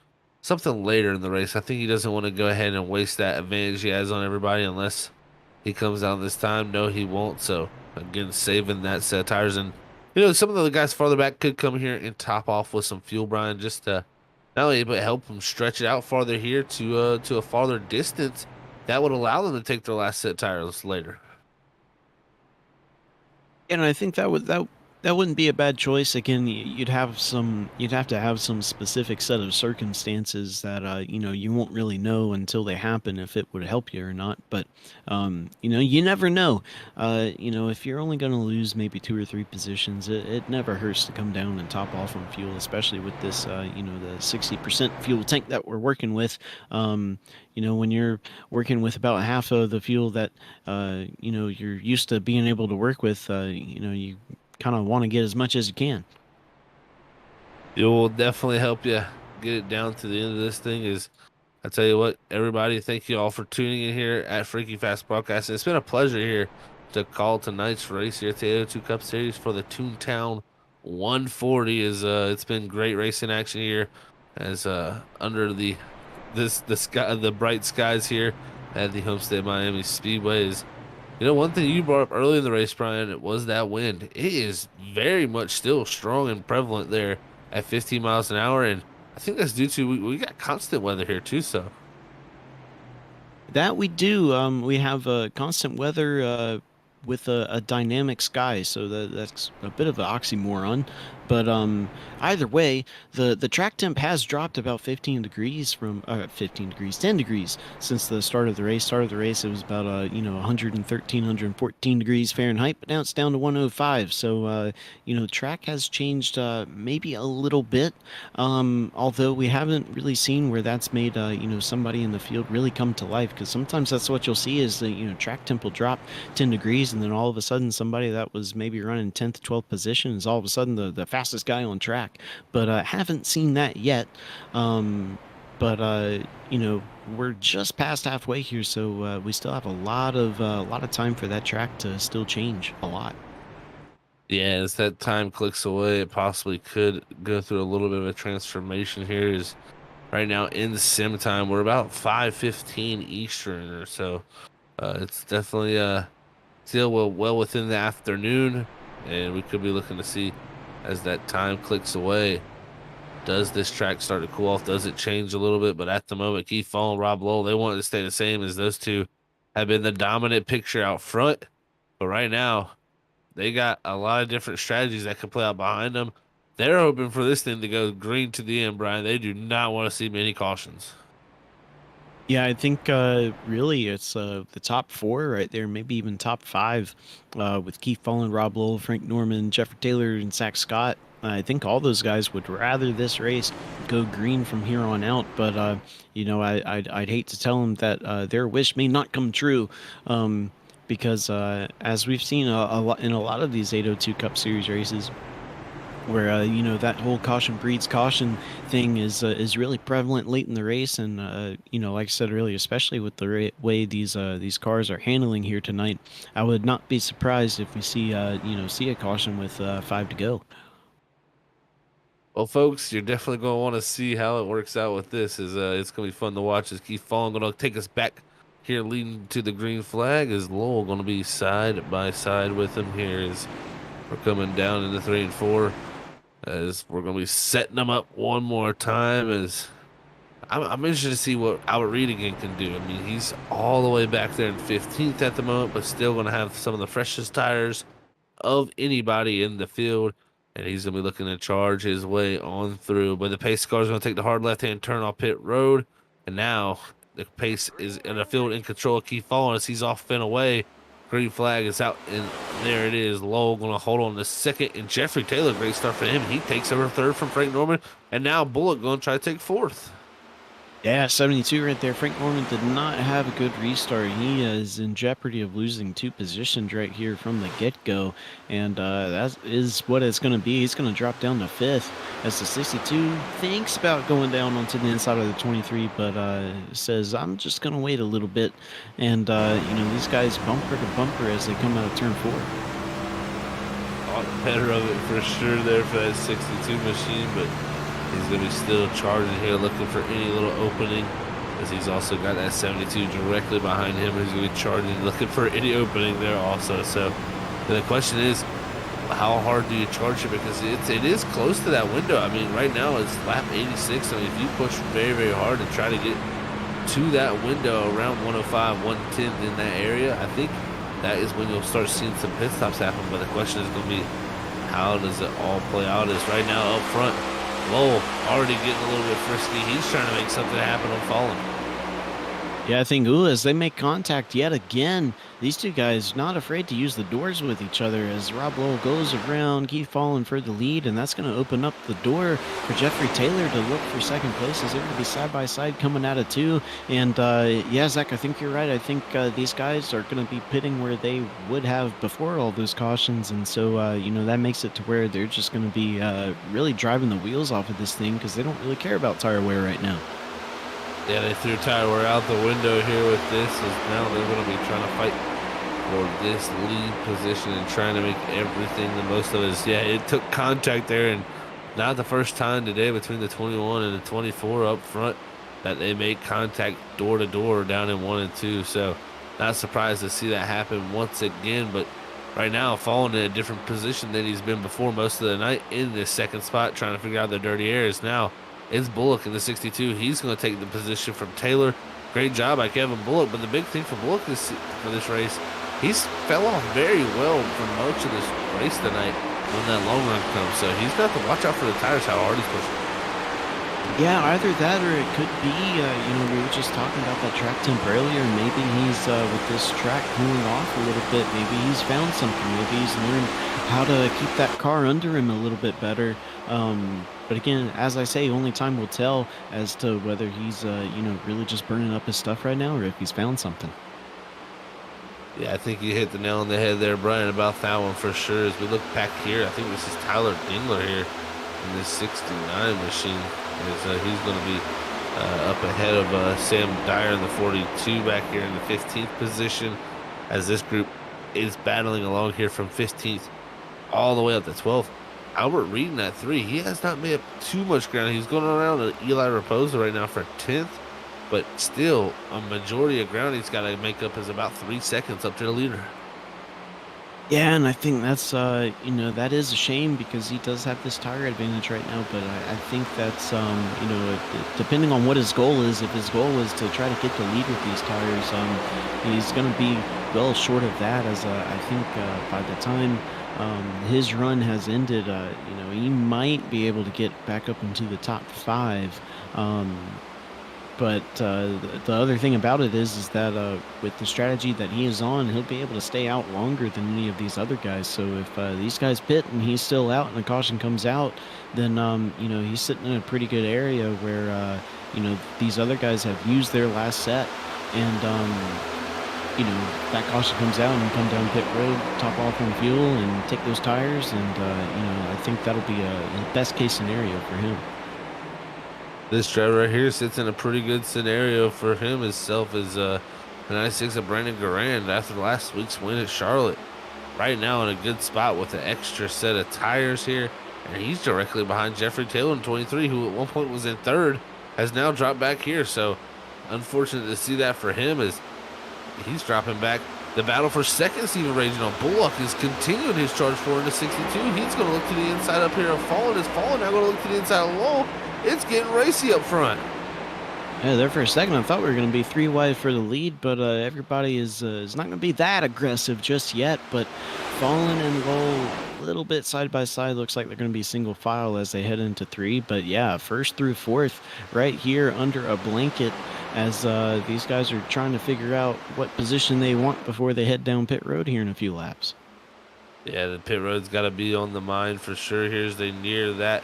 something later in the race. I think he doesn't want to go ahead and waste that advantage he has on everybody unless he comes down this time. No, he won't. So again, saving that set of tires, and some of the guys farther back could come here and top off with some fuel, Brian, just to not only but help them stretch it out farther here to a farther distance that would allow them to take their last set of tires later. And I think that wouldn't be a bad choice. Again, you'd have to have some specific set of circumstances that you won't really know until they happen if it would help you or not. But you never know. If you're only going to lose maybe 2 or 3 positions, it never hurts to come down and top off on fuel, especially with this the 60% fuel tank that we're working with. When you're working with about half of the fuel that you're used to being able to work with, you kind of want to get as much as you can. It will definitely help you get it down to the end of this thing. I tell you what, everybody, thank you all for tuning in here at Freaky Fast Broadcasting. It's been a pleasure here to call tonight's race here at the 802 Cup Series for the Toontown 140. It's been great racing action here as under the bright skies here at the Homestead Miami Speedway. One thing you brought up early in the race, Brian, it was that wind. It is very much still strong and prevalent there at 15 miles an hour, and I think that's due to we got constant weather here too. So that we do. We have constant weather with a dynamic sky, so that's a bit of an oxymoron. But either way, the track temp has dropped about 10 degrees since the start of the race. Start of the race, it was about 113, 114 degrees Fahrenheit, but now it's down to 105. So the track has changed maybe a little bit, although we haven't really seen where that's made somebody in the field really come to life. Because sometimes that's what you'll see is the track temp will drop 10 degrees, and then all of a sudden somebody that was maybe running 10th, 12th position is all of a sudden the fastest guy on track. But haven't seen that yet. We're just past halfway here, so we still have a lot of time for that track to still change a lot. yeah, as that time clicks away, it possibly could go through a little bit of a transformation here. Is right now in the sim time, we're about 5:15 Eastern or so. It's definitely still well within the afternoon, and we could be looking to see as that time clicks away. Does this track start to cool off? Does it change a little bit? But at the moment, Keith Fall and Rob Lowell, they want it to stay the same, as those two have been the dominant picture out front. But right now, they got a lot of different strategies that could play out behind them. They're hoping for this thing to go green to the end, Brian. They do not want to see many cautions. Yeah, I think really it's the top 4 right there, maybe even top 5 with Keith Fallen, Rob Lowell, Frank Norman, Jeffrey Taylor, and Zach Scott. I think all those guys would rather this race go green from here on out. But, I'd hate to tell them that their wish may not come true because as we've seen a lot in a lot of these 802 Cup Series races, where that whole caution breeds caution thing is really prevalent late in the race, and like I said earlier, especially with the way these cars are handling here tonight, I would not be surprised if we see a caution with 5 to go. Well, folks, you're definitely going to want to see how it works out with this. It's going to be fun to watch as Keith Fallen going to take us back here leading to the green flag, as Lowell going to be side by side with him here as we're coming down into 3 and 4. As we're going to be setting them up one more time. As I'm interested to see what Albert Reed again can do. I mean, he's all the way back there in 15th at the moment, but still going to have some of the freshest tires of anybody in the field. And he's going to be looking to charge his way on through. But the pace car is going to take the hard left-hand turn off pit road. And now the pace is in the field in control. Keith Falling as he's off and away. Green flag is out, and there it is. Lowell going to hold on to second, and Jeffrey Taylor, great start for him. He takes over third from Frank Norman, and now Bullock going to try to take fourth. Yeah, 72 right there. Frank Norman did not have a good restart. He is in jeopardy of losing 2 positions right here from the get-go, and that is what it's going to be. He's going to drop down to 5th as the 62 thinks about going down onto the inside of the 23, but says, I'm just going to wait a little bit. And, these guys bumper to bumper as they come out of turn 4. Thought better of it for sure there for that 62 machine, but he's going to be still charging here, looking for any little opening, as he's also got that 72 directly behind him. He's going to be charging, looking for any opening there also. So the question is, how hard do you charge it? Because it is close to that window. I mean, right now it's lap 86. I mean, if you push very, very hard to try to get to that window around 105, 110 in that area, I think that is when you'll start seeing some pit stops happen. But the question is going to be, how does it all play out? As right now up front, Lowell already getting a little bit frisky. He's trying to make something happen on Fallen. Yeah, I think, as they make contact yet again, these two guys not afraid to use the doors with each other as Rob Lowell goes around, Keith Fallen for the lead, and that's going to open up the door for Jeffrey Taylor to look for second place as they're going to be side by side coming out of 2. And yeah, Zach, I think you're right. I think these guys are going to be pitting where they would have before all those cautions, and so that makes it to where they're just going to be really driving the wheels off of this thing because they don't really care about tire wear right now. Yeah, they threw tire wear out the window here with this, as now they're going to be trying to fight for this lead position and trying to make everything the most of it. Yeah, it took contact there, and not the first time today between the 21 and the 24 up front that they made contact door to door down in 1 and 2. So not surprised to see that happen once again, but right now falling in a different position than he's been before most of the night in this second spot, trying to figure out the dirty areas. Now it's Bullock in the 62. He's going to take the position from Taylor. Great job by Kevin Bullock, but the big thing for Bullock for this race, he's fell off very well for most of this race tonight when that long run comes. So he's got to watch out for the tires, how hard he's pushing. Yeah, either that or it could be, we were just talking about that track temp earlier. Maybe he's, with this track cooling off a little bit, maybe he's found something. Maybe he's learned how to keep that car under him a little bit better. But again, as I say, only time will tell as to whether he's, really just burning up his stuff right now or if he's found something. Yeah, I think you hit the nail on the head there, Brian, about that one for sure. As we look back here, I think this is Tyler Dingler here in this 69 machine. He's going to be up ahead of Sam Dyer in the 42 back here in the 15th position, as this group is battling along here from 15th all the way up to 12th. Albert Reed in that 3, he has not made up too much ground. He's going around Eli Raposa right now for 10th, but still a majority of ground he's got to make up is about 3 seconds up to the leader. Yeah, and I think that's, that is a shame because he does have this tire advantage right now, but I think that's, depending on what his goal is, if his goal is to try to get the lead with these tires, he's going to be well short of that, as I think by the time his run has ended, he might be able to get back up into the top 5. But the other thing about it is that with the strategy that he is on, he'll be able to stay out longer than any of these other guys. So if these guys pit and he's still out and the caution comes out, then, he's sitting in a pretty good area where, these other guys have used their last set. And, that caution comes out and come down pit road, top off on fuel and take those tires. And, I think that'll be a best case scenario for him. This driver right here sits in a pretty good scenario for him himself as the 96 of Brandon Garand after last week's win at Charlotte. Right now in a good spot with an extra set of tires here, and he's directly behind Jeffrey Taylor in 23, who at one point was in 3rd, has now dropped back here. So unfortunate to see that for him as he's dropping back. The battle for second is even raging on. Bullock is continuing his charge forward in the 62. He's going to look to the inside up here of Fallen. Is Fallen now going to look to the inside of Lowell? It's getting racy up front. Yeah, there for a second, I thought we were going to be three wide for the lead, but everybody is not going to be that aggressive just yet. But Fallen and Lowell, a little bit side by side, looks like they're going to be single file as they head into three. But yeah, first through fourth, right here under a blanket, as these guys are trying to figure out what position they want before they head down pit road here in a few laps. Yeah, the pit road's got to be on the mind for sure here as they near that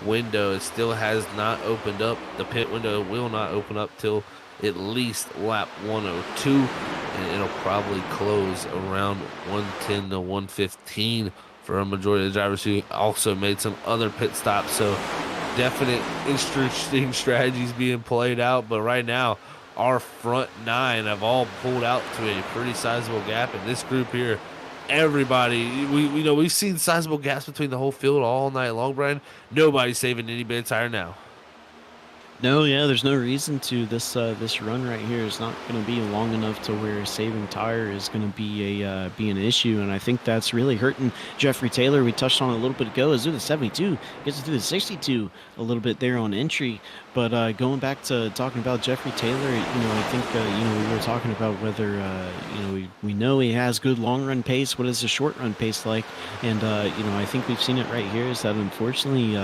window. It still has not opened up. The pit window will not open up till at least lap 102, and it'll probably close around 110 to 115 for a majority of the drivers who also made some other pit stops. So definite interesting strategies being played out. But right now, our front nine have all pulled out to a pretty sizable gap, and this group here, everybody, we've seen sizable gaps between the whole field all night long, Brian. Nobody's saving any bit of tire now. No, yeah, there's no reason to. This run right here is not going to be long enough to where saving tire is going to be an issue, and I think that's really hurting Jeffrey Taylor. We touched on it a little bit ago. Is through the 72, gets through the 62 a little bit there on entry. But going back to talking about Jeffrey Taylor, I think we were talking about whether we know he has good long run pace. What is the short run pace like? And I think we've seen it right here. Is that unfortunately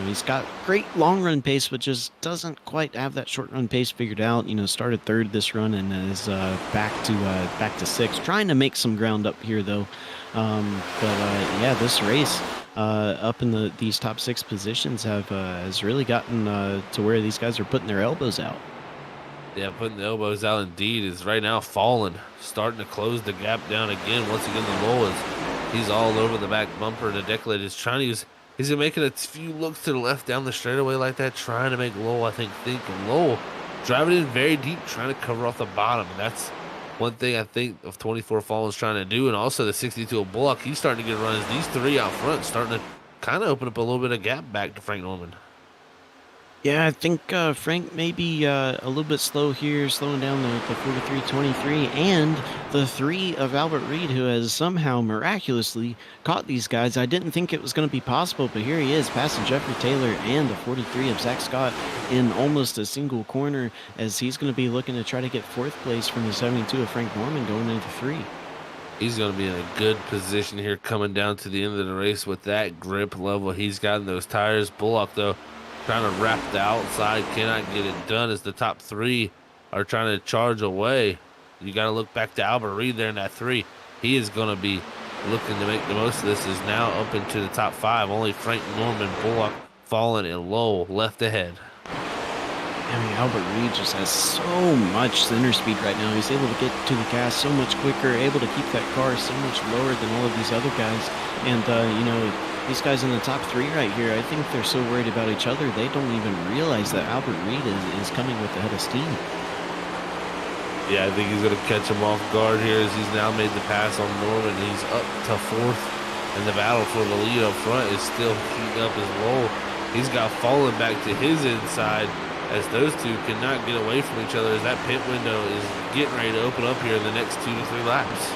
he's got great long run pace, but just doesn't quite have that short run pace figured out. Started third this run and is back to sixth, trying to make some ground up here though. Yeah, this race. Up in these top six positions has really gotten to where these guys are putting their elbows out. Yeah, putting the elbows out indeed is right now Fallen, starting to close the gap down again. Once again, the Lowell he's all over the back bumper. The Decollete is trying to use, he's making a few looks to the left down the straightaway like that, trying to make Lowell, I think. And Lowell driving in very deep, trying to cover off the bottom. And that's one thing I think of 24 Fallen's trying to do, and also the 62 of Bullock. He's starting to get runs. These three out front starting to kind of open up a little bit of gap back to Frank Norman. Yeah, I think Frank may be a little bit slow here, slowing down the 43-23, and the three of Albert Reed, who has somehow miraculously caught these guys. I didn't think it was going to be possible, but here he is, passing Jeffrey Taylor and the 43 of Zach Scott in almost a single corner, as he's going to be looking to try to get fourth place from the 72 of Frank Norman going into three. He's going to be in a good position here coming down to the end of the race with that grip level he's got in those tires. Bullock, though, trying to wrap the outside, cannot get it done as the top three are trying to charge away. You got to look back to Albert Reed there in that three. He is going to be looking to make the most of this. Is now up into the top five. Only Frank Norman, Bullock, Fallen, and Lowell left ahead. Albert Reed just has so much center speed right now. He's able to get to the gas so much quicker, able to keep that car so much lower than all of these other guys. And, these guys in the top three right here, I think they're so worried about each other, they don't even realize that Albert Reed is coming with the head of steam. Yeah, I think he's going to catch him off guard here as he's now made the pass on Norman. He's up to fourth, and the battle for the lead up front is still heating up as well. He's got Fallen back to his inside as those two cannot get away from each other as that pit window is getting ready to open up here in the next 2 to 3 laps.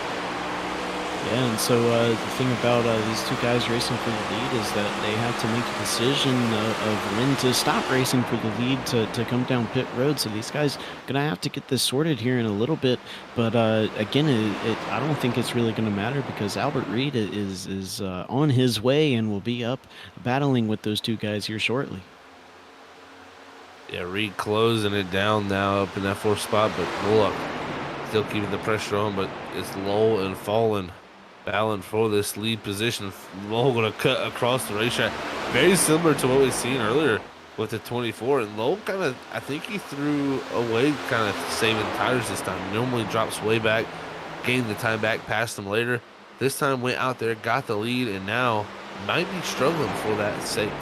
Yeah, and so the thing about these two guys racing for the lead is that they have to make a decision of when to stop racing for the lead to come down pit road. So these guys are going to have to get this sorted here in a little bit. But again, I don't think it's really going to matter because Albert Reed is on his way and will be up battling with those two guys here shortly. Yeah, Reed closing it down now up in that fourth spot, but Bullock still keeping the pressure on, but it's Lowell and Fallen battling for this lead position. Lowell going to cut across the racetrack. Very similar to what we've seen earlier with the 24. And Lowell kind of, I think he threw away kind of saving tires this time. Normally drops way back, gained the time back, passed him later. This time went out there, got the lead, and now might be struggling for that sake.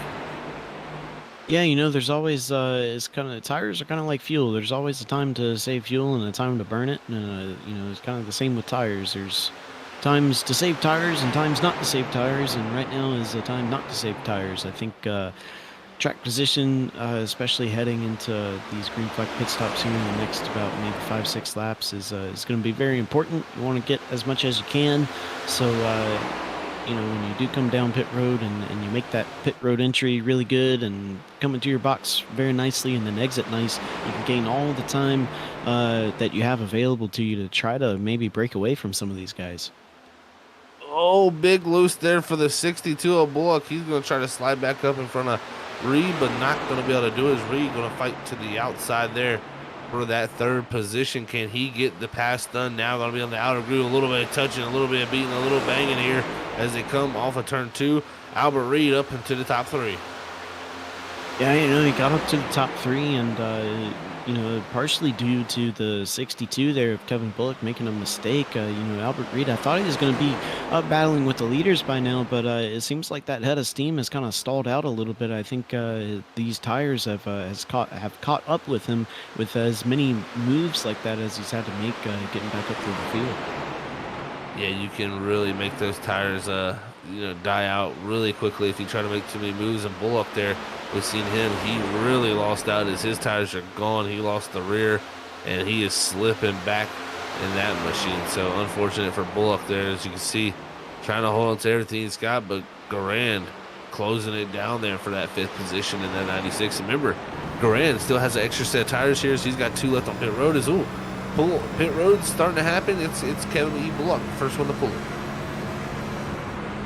Yeah, there's always it's kind of tires are kind of like fuel. There's always a time to save fuel and a time to burn it. And it's kind of the same with tires. There's times to save tires and times not to save tires. And right now is a time not to save tires. I think track position, especially heading into these green flag pit stops here in the next about maybe 5-6 laps, is going to be very important. You want to get as much as you can. So you know, when you do come down pit road and you make that pit road entry really good and come into your box very nicely and then exit nice, you can gain all the time that you have available to you to try to maybe break away from some of these guys. Oh, big loose there for the 62 of Bullock. He's going to try to slide back up in front of Reed, but not going to be able to do it. Reed going to fight to the outside there for that third position. Can he get the pass done now? Going to be on the outer groove. A little bit of touching, a little bit of beating, a little banging here as they come off of turn 2. Albert Reed up into the top 3. Yeah, you know, he got up to the top 3 and, you know, partially due to the 62 there of Kevin Bullock making a mistake. You know, Albert Reed, I thought he was going to be battling with the leaders by now, but it seems like that head of steam has kind of stalled out a little bit. I think these tires have caught up with him with as many moves like that as he's had to make getting back up through the field. Yeah, you can really make those tires, you know, die out really quickly if you try to make too many moves. And Bullock there, we've seen him. He really lost out as his tires are gone. He lost the rear, and he is slipping back in that machine. So unfortunate for Bullock there, as you can see, trying to hold on to everything he's got, but Garand closing it down there for that 5th position in that 96. Remember, Garand still has an extra set of tires here, so he's got 2 left on pit road. Pit road's starting to happen. It's Kevin E. Bullock, first one to pull it.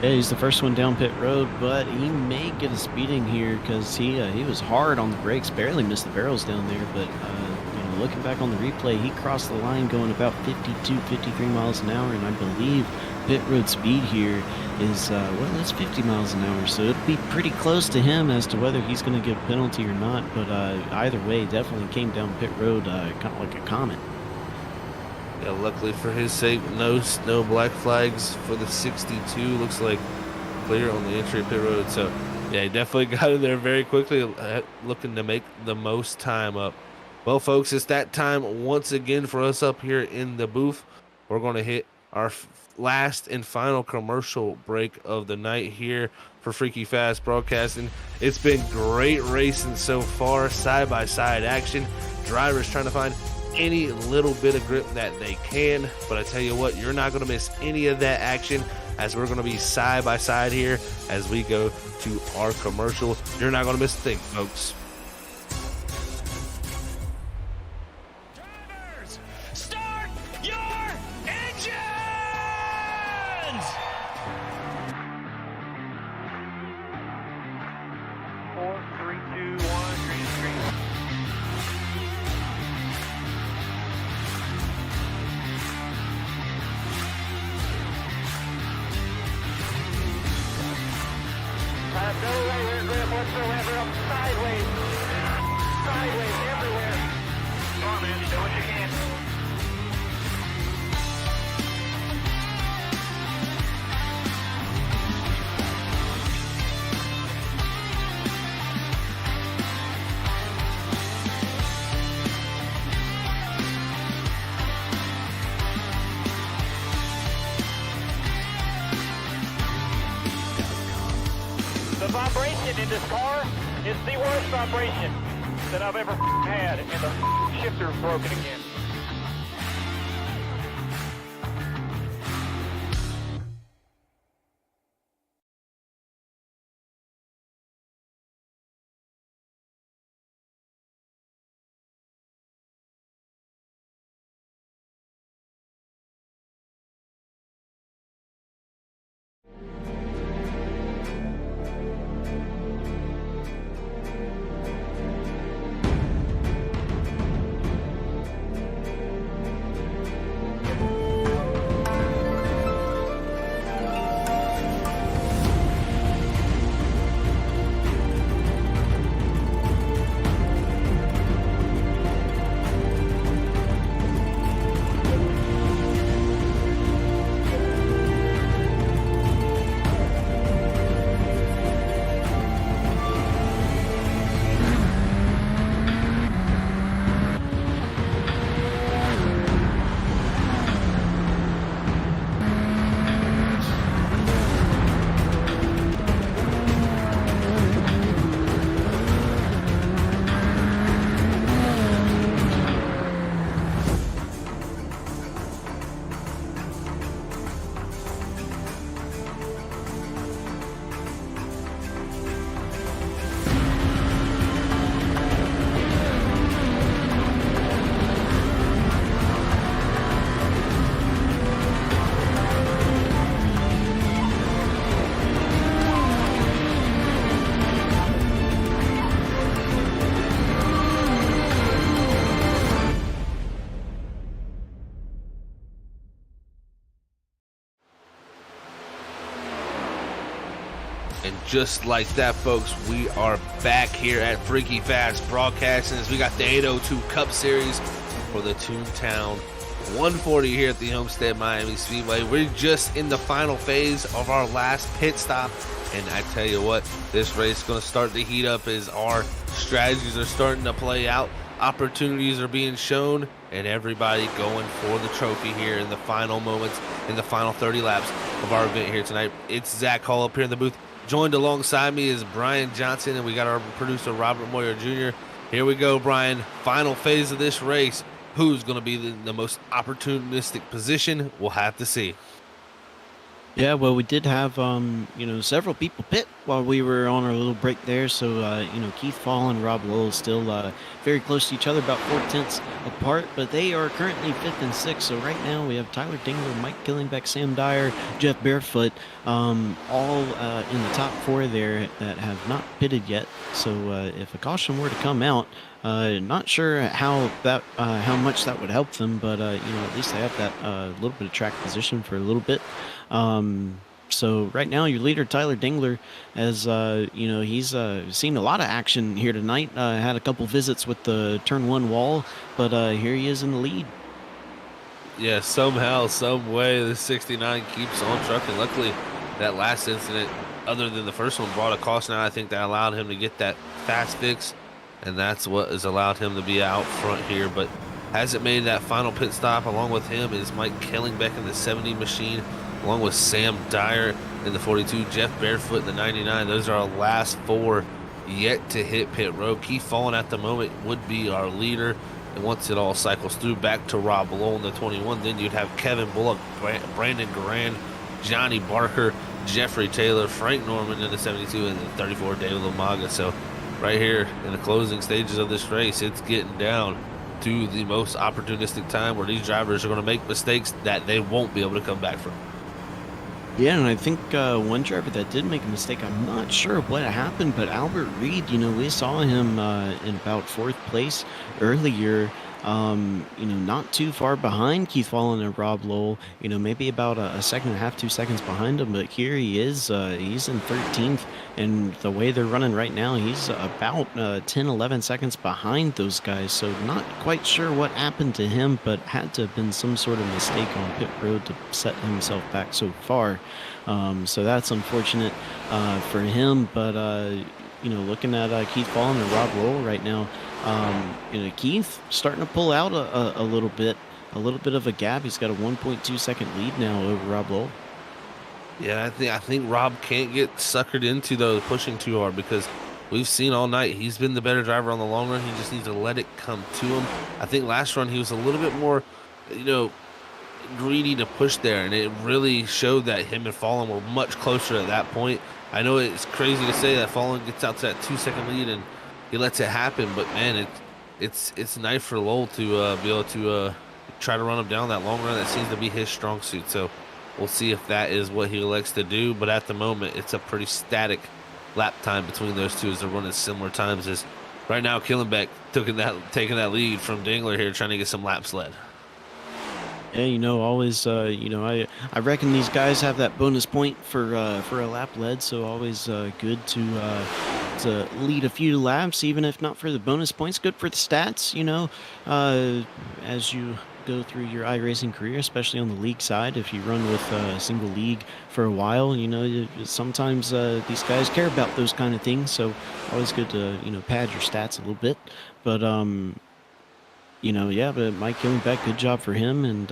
Yeah, he's the first one down pit road, but he may get a speeding here because he was hard on the brakes, barely missed the barrels down there. But you know, looking back on the replay, he crossed the line going about 52, 53 miles an hour, and I believe pit road speed here is well, it's 50 miles an hour, so it'll be pretty close to him as to whether he's going to get a penalty or not. But either way, definitely came down pit road kind of like a comet. Yeah, luckily for his sake, no black flags for the 62. Looks like clear on the entry of pit road. So, yeah, he definitely got in there very quickly, looking to make the most time up. Well, folks, it's that time once again for us up here in the booth. We're going to hit our last and final commercial break of the night here for Freaky Fast Broadcasting. It's been great racing so far, side-by-side action. Drivers trying to find any little bit of grip that they can, but I tell you what, you're not going to miss any of that action as we're going to be side by side here as we go to our commercial. You're not going to miss a thing, folks. Drivers, start your engines! 4, 3, 2, 1, green screen. No right grip whatsoever, up sideways. Sideways everywhere. Come on, man, do what you can. The vibration in this car is the worst vibration that I've ever had, and the shifter's broken again. And just like that, folks, we are back here at Freaky Fast Broadcasting as we got the 802 Cup Series for the Toontown 140 here at the Homestead Miami Speedway. We're just in the final phase of our last pit stop, and I tell you what, this race is going to start to heat up as our strategies are starting to play out. Opportunities are being shown, and everybody going for the trophy here in the final moments, in the final 30 laps of our event here tonight. It's Zach Hall up here in the booth. Joined alongside me is Brian Johnson, and we got our producer Robert Moyer Jr. Here we go, Brian. Final phase of this race. Who's going to be the most opportunistic position? We'll have to see. Yeah, well, we did have, several people pit while we were on our little break there. So, Keith Fall and Rob Lowell still very close to each other, about 4/10 apart. But they are currently 5th and 6th. So right now we have Tyler Dingler, Mike Killingbeck, Sam Dyer, Jeff Barefoot, all in the top 4 there that have not pitted yet. So if a caution were to come out, not sure how much that would help them, but at least they have that little bit of track position for a little bit. So right now your leader Tyler Dingler has he's seen a lot of action here tonight. Had a couple visits with the turn 1 wall, but here he is in the lead. Yeah, somehow, some way, the 69 keeps on trucking. Luckily, that last incident, other than the first one, brought a caution out. I think that allowed him to get that fast fix, and that's what has allowed him to be out front here. But hasn't made that final pit stop. Along with him is Mike Killingbeck in the 70 machine, along with Sam Dyer in the 42, Jeff Barefoot in the 99. Those are our last 4 yet to hit pit road. Keith Fallen at the moment would be our leader. And once it all cycles through, back to Rob Lowell in the 21, then you'd have Kevin Bullock, Brandon Garand, Johnny Barker, Jeffrey Taylor, Frank Norman in the 72, and the 34, David Lamaga. So right here in the closing stages of this race, it's getting down to the most opportunistic time where these drivers are going to make mistakes that they won't be able to come back from. Yeah, and I think one driver that did make a mistake, I'm not sure what happened, but Albert Reed, we saw him in about 4th place earlier, not too far behind Keith Fallen and Rob Lowell, maybe about a second and a half, 2 seconds behind him, but here he is, he's in 13th, and the way they're running right now, he's about 10, 11 seconds behind those guys, so not quite sure what happened to him, but had to have been some sort of mistake on pit road to set himself back so far. So that's unfortunate for him, but looking at Keith Fallen and Rob Lowell right now, Keith starting to pull out a little bit of a gap. He's got a 1.2 second lead now over Rob Lowell. Yeah, I think Rob can't get suckered into those pushing too hard, because we've seen all night he's been the better driver on the long run. He just needs to let it come to him. I think last run he was a little bit more, greedy to push there, and it really showed that him and Fallen were much closer at that point. I know it's crazy to say that Fallen gets out to that 2-second lead and he lets it happen, but man, it's nice for Lowell to be able to try to run him down that long run. That seems to be his strong suit. So we'll see if that is what he elects to do. But at the moment, it's a pretty static lap time between those two as they're running similar times. As right now, Killenbeck taking that lead from Dingler here, trying to get some laps led. Yeah, always, I reckon these guys have that bonus point for a lap led, so always good to lead a few laps, even if not for the bonus points. Good for the stats, as you go through your iRacing career, especially on the league side. If you run with a single league for a while, sometimes these guys care about those kind of things, so always good to, pad your stats a little bit. But, but Mike Killingbeck, good job for him. And,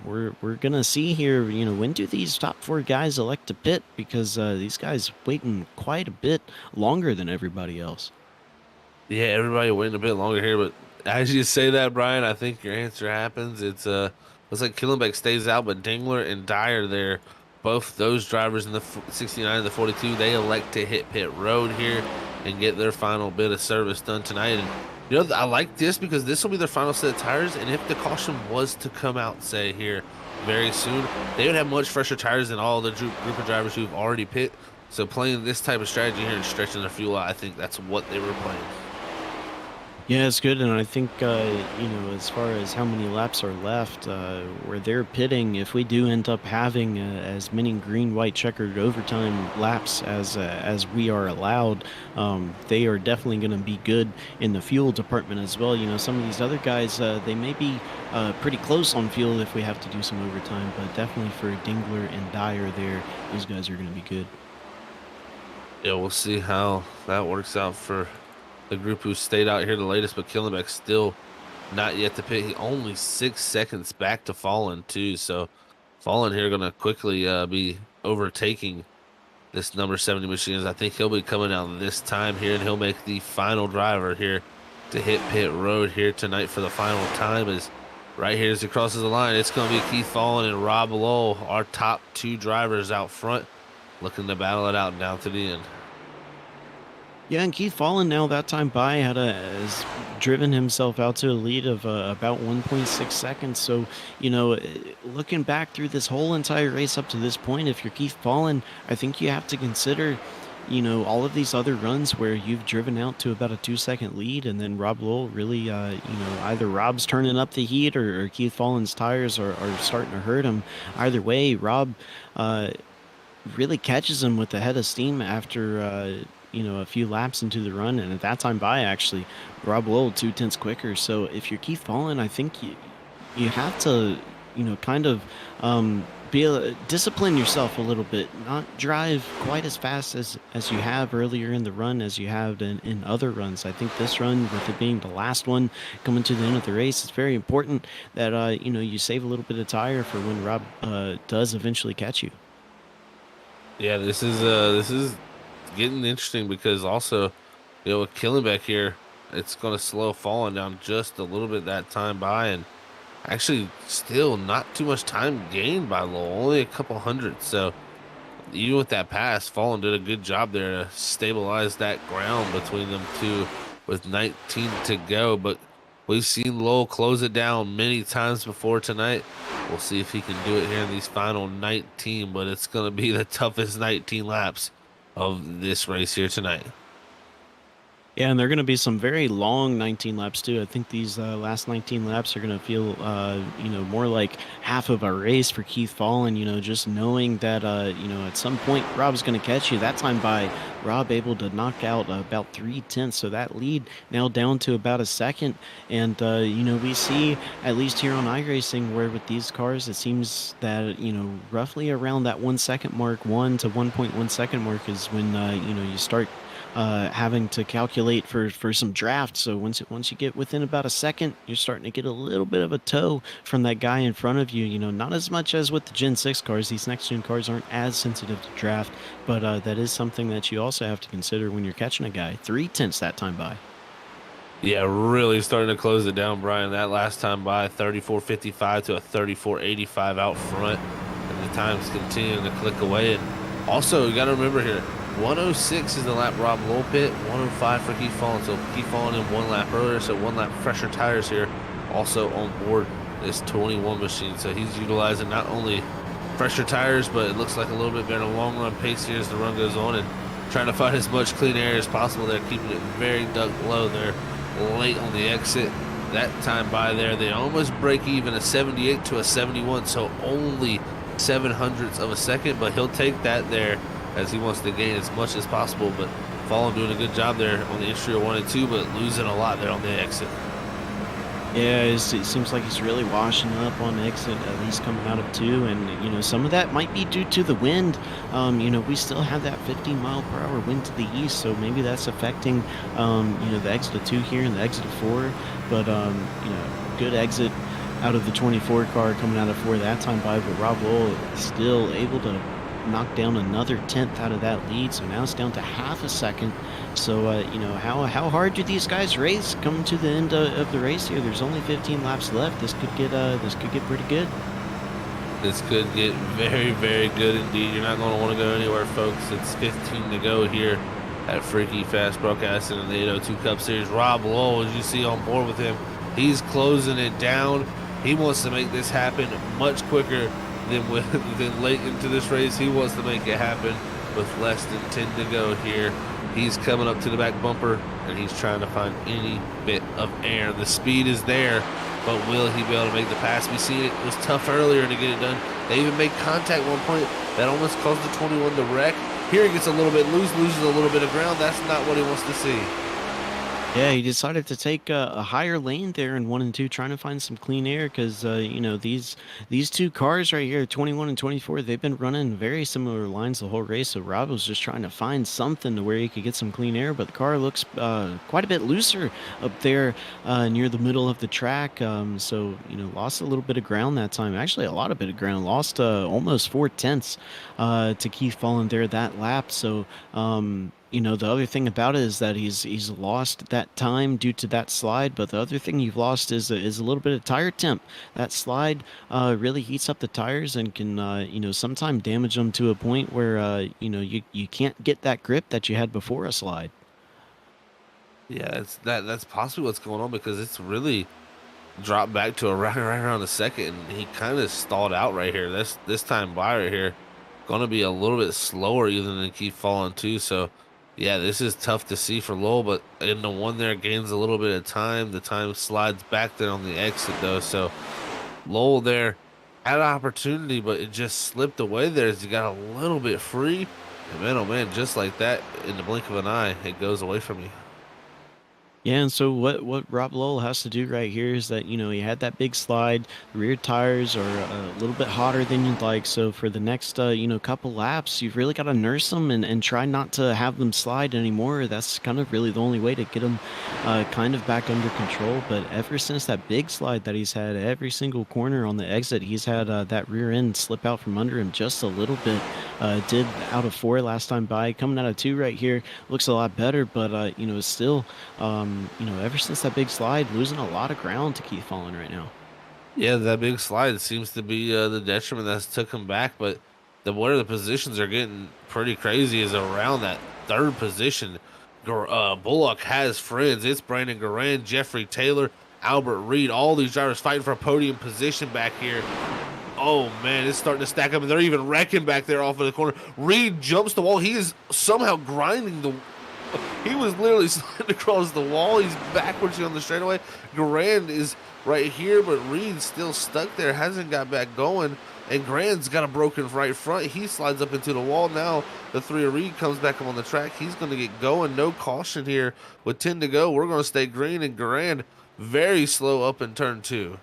we're going to see here, when do these top 4 guys elect to pit? Because these guys waiting quite a bit longer than everybody else. Yeah, everybody waiting a bit longer here. But as you say that, Brian, I think your answer happens. It's looks like Killenbeck stays out, but Dingler and Dyer there, both those drivers in the 69 and the 42, they elect to hit pit road here and get their final bit of service done tonight. And I like this because this will be their final set of tires, and if the caution was to come out, say, here very soon, they would have much fresher tires than all the group of drivers who've already pit. So playing this type of strategy here and stretching their fuel out, I think that's what they were playing. Yeah, it's good, and I think as far as how many laps are left, where they're pitting, if we do end up having as many green, white, checkered overtime laps as we are allowed, they are definitely going to be good in the fuel department as well. Some of these other guys, they may be pretty close on fuel if we have to do some overtime, but definitely for Dingler and Dyer there, those guys are going to be good. Yeah, we'll see how that works out for the group who stayed out here the latest, but Killenbeck still not yet to pit. He only 6 seconds back to Fallen too. So Fallen here gonna quickly be overtaking this number 70 machines. I think he'll be coming out this time here, and he'll make the final driver here to hit pit road here tonight for the final time. Is right here as he crosses the line. It's gonna be Keith Fallen and Rob Lowell, our top two drivers out front, looking to battle it out down to the end. Yeah, and Keith Fallen now that time by has driven himself out to a lead of about 1.6 seconds. So, looking back through this whole entire race up to this point, if you're Keith Fallen, I think you have to consider, all of these other runs where you've driven out to about a 2 second lead, and then Rob Lowell really, either Rob's turning up the heat or Keith Fallen's tires are starting to hurt him. Either way, Rob really catches him with the head of steam after a few laps into the run, and at that time by actually Rob Lowell 2/10 quicker. So if you're Keith Fallen, I think you have to kind of discipline yourself a little bit, not drive quite as fast as you have earlier in the run as you have in other runs. I think this run, with it being the last one coming to the end of the race, it's very important that you save a little bit of tire for when Rob does eventually catch you. Yeah, this is getting interesting because also, with Killenbeck here, it's going to slow Fallen down just a little bit that time by, and actually still not too much time gained by Lowell, only a couple hundred. So even with that pass, Fallen did a good job there to stabilize that ground between them two with 19 to go. But we've seen Lowell close it down many times before tonight. We'll see if he can do it here in these final 19, but it's going to be the toughest 19 laps of this race here tonight. Yeah, and they're going to be some very long 19 laps too. I think these last 19 laps are going to feel, more like half of a race for Keith Fallen. Just knowing that, at some point Rob's going to catch you. That time by Rob able to knock out about 3/10, so that lead now down to about a second. And we see at least here on iRacing where with these cars, it seems that roughly around that 1 second mark, 1 to 1.1 second mark is when you start having to calculate for some draft. So once you get within about a second, you're starting to get a little bit of a tow from that guy in front of you. Not as much as with the Gen 6 cars. These next gen cars aren't as sensitive to draft, but that is something that you also have to consider when you're catching a guy. 3/10 that time by. Yeah, really starting to close it down, Brian. That last time by, 34.55 to a 34.85 out front, and the time's continuing to click away. And also, you got to remember here, 106 is the lap Rob Lowell pit, 105 for Keith Fallen. So Keith Fallen in 1 lap earlier, so 1 lap fresher tires here. Also on board this 21 machine. So he's utilizing not only fresher tires, but it looks like a little bit better long run pace here as the run goes on, and trying to find as much clean air as possible. They're keeping it very ducked low there late on the exit. That time by there, they almost break even, a 78 to a 71, so only 0.07 of a second, but he'll take that there as he wants to gain as much as possible. But Fallen doing a good job there on the interior 1 and 2, but losing a lot there on the exit. Yeah, it seems like he's really washing up on exit, at least coming out of 2. And, some of that might be due to the wind. We still have that 15-mile-per-hour wind to the east, so maybe that's affecting, the exit of 2 here and the exit of 4. But, good exit out of the 24 car coming out of 4 that time by. But Rob Lowell still able to knock down another 10th out of that lead, so now it's down to half a second. So how hard do these guys race coming to the end of the race here? There's only 15 laps left. This could get pretty good. This could get very, very good indeed. You're not going to want to go anywhere, folks. It's 15 to go here at Freaky Fast Broadcasting in the 802 Cup Series. Rob Lowell, as you see on board with him, he's closing it down. He wants to make this happen much quicker than late into this race. He wants to make it happen with less than 10 to go here. He's coming up to the back bumper, and he's trying to find any bit of air. The speed is there, but will he be able to make the pass? We see it was tough earlier to get it done. They even made contact at one point. That almost caused the 21 to wreck. Here he gets a little bit loose, loses a little bit of ground. That's not what he wants to see. Yeah, he decided to take a higher lane there in 1 and 2, trying to find some clean air because these two cars right here, 21 and 24, they've been running very similar lines the whole race. So Rob was just trying to find something to where he could get some clean air, but the car looks quite a bit looser up there near the middle of the track. So lost a little bit of ground that time. Actually, a lot of bit of ground. Lost almost 4/10 to Keith Fallen there that lap. So. The other thing about it is that he's lost that time due to that slide, but the other thing you've lost is a little bit of tire temp. That slide really heats up the tires and can sometimes damage them to a point where you can't get that grip that you had before a slide. Yeah, that's possibly what's going on because it's really dropped back to right around a second, and he kind of stalled out right here. This time by right here, going to be a little bit slower even than Keith Fallen too. So. Yeah, this is tough to see for Lowell, but in the one there gains a little bit of time. The time slides back there on the exit, though. So Lowell there had an opportunity, but it just slipped away there as he got a little bit free. And man, oh man, just like that, in the blink of an eye, it goes away from you. Yeah, and so what Rob Lowell has to do right here is that, he had that big slide. The rear tires are a little bit hotter than you'd like. So for the next, couple laps, you've really got to nurse them and try not to have them slide anymore. That's kind of really the only way to get them kind of back under control. But ever since that big slide that he's had, every single corner on the exit, he's had that rear end slip out from under him just a little bit. Did out of 4 last time by. Coming out of 2 right here, looks a lot better, but, still... ever since that big slide, losing a lot of ground to Keith Fallen right now. Yeah, that big slide seems to be the detriment that's took him back, but where the positions are getting pretty crazy is around that 3rd position. Bullock has friends. It's Brandon Garand, Jeffrey Taylor, Albert Reed, all these drivers fighting for a podium position back here. Oh, man, it's starting to stack up, and they're even wrecking back there off of the corner. Reed jumps the wall. He is somehow grinding the... He was literally sliding across the wall. He's backwards on the straightaway. Garand is right here, but Reed's still stuck there, hasn't got back going. And Grand's got a broken right front. He slides up into the wall. Now the 3 of Reed comes back up on the track. He's going to get going. No caution here with 10 to go. We're going to stay green, and Garand very slow up in turn 2.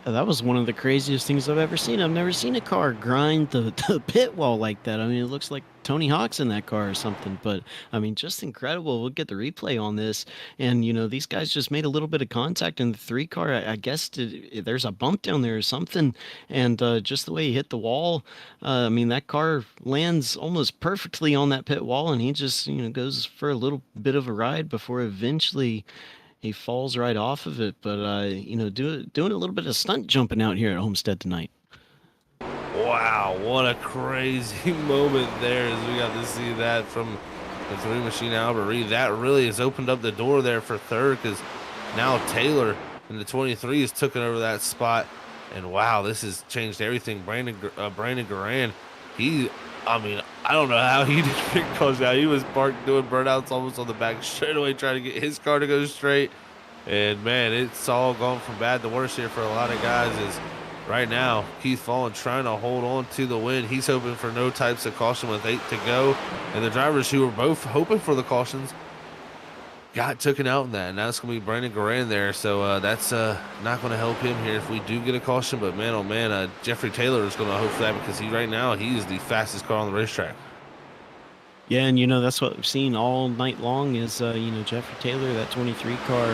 Yeah, that was one of the craziest things I've ever seen. I've never seen a car grind the pit wall like that. I mean, it looks like Tony Hawk's in that car or something, but I mean, just incredible. We'll get the replay on this. And, these guys just made a little bit of contact in the 3 car. I guess there's a bump down there or something. And just the way he hit the wall, I mean, that car lands almost perfectly on that pit wall. And he just, goes for a little bit of a ride before eventually he falls right off of it. But, doing a little bit of stunt jumping out here at Homestead tonight. Wow, what a crazy moment there as we got to see that from the 3 machine Albert Reed. That really has opened up the door there for 3rd because now Taylor in the 23 has taken over that spot. And wow, this has changed everything. Brandon Garand, I don't know how he didn't pick cars out. He was parked doing burnouts almost on the back straightaway trying to get his car to go straight. And man, it's all gone from bad to worse here for a lot of guys as right now Keith Fallen trying to hold on to the win. He's hoping for no types of caution with 8 to go. And the drivers who were both hoping for the cautions got taken out in that. And that's going to be Brandon Garand there. So that's not going to help him here if we do get a caution. But man, oh man, Jeffrey Taylor is going to hope for that because right now he is the fastest car on the racetrack. Yeah, and that's what we've seen all night long is Jeffrey Taylor, that 23 car,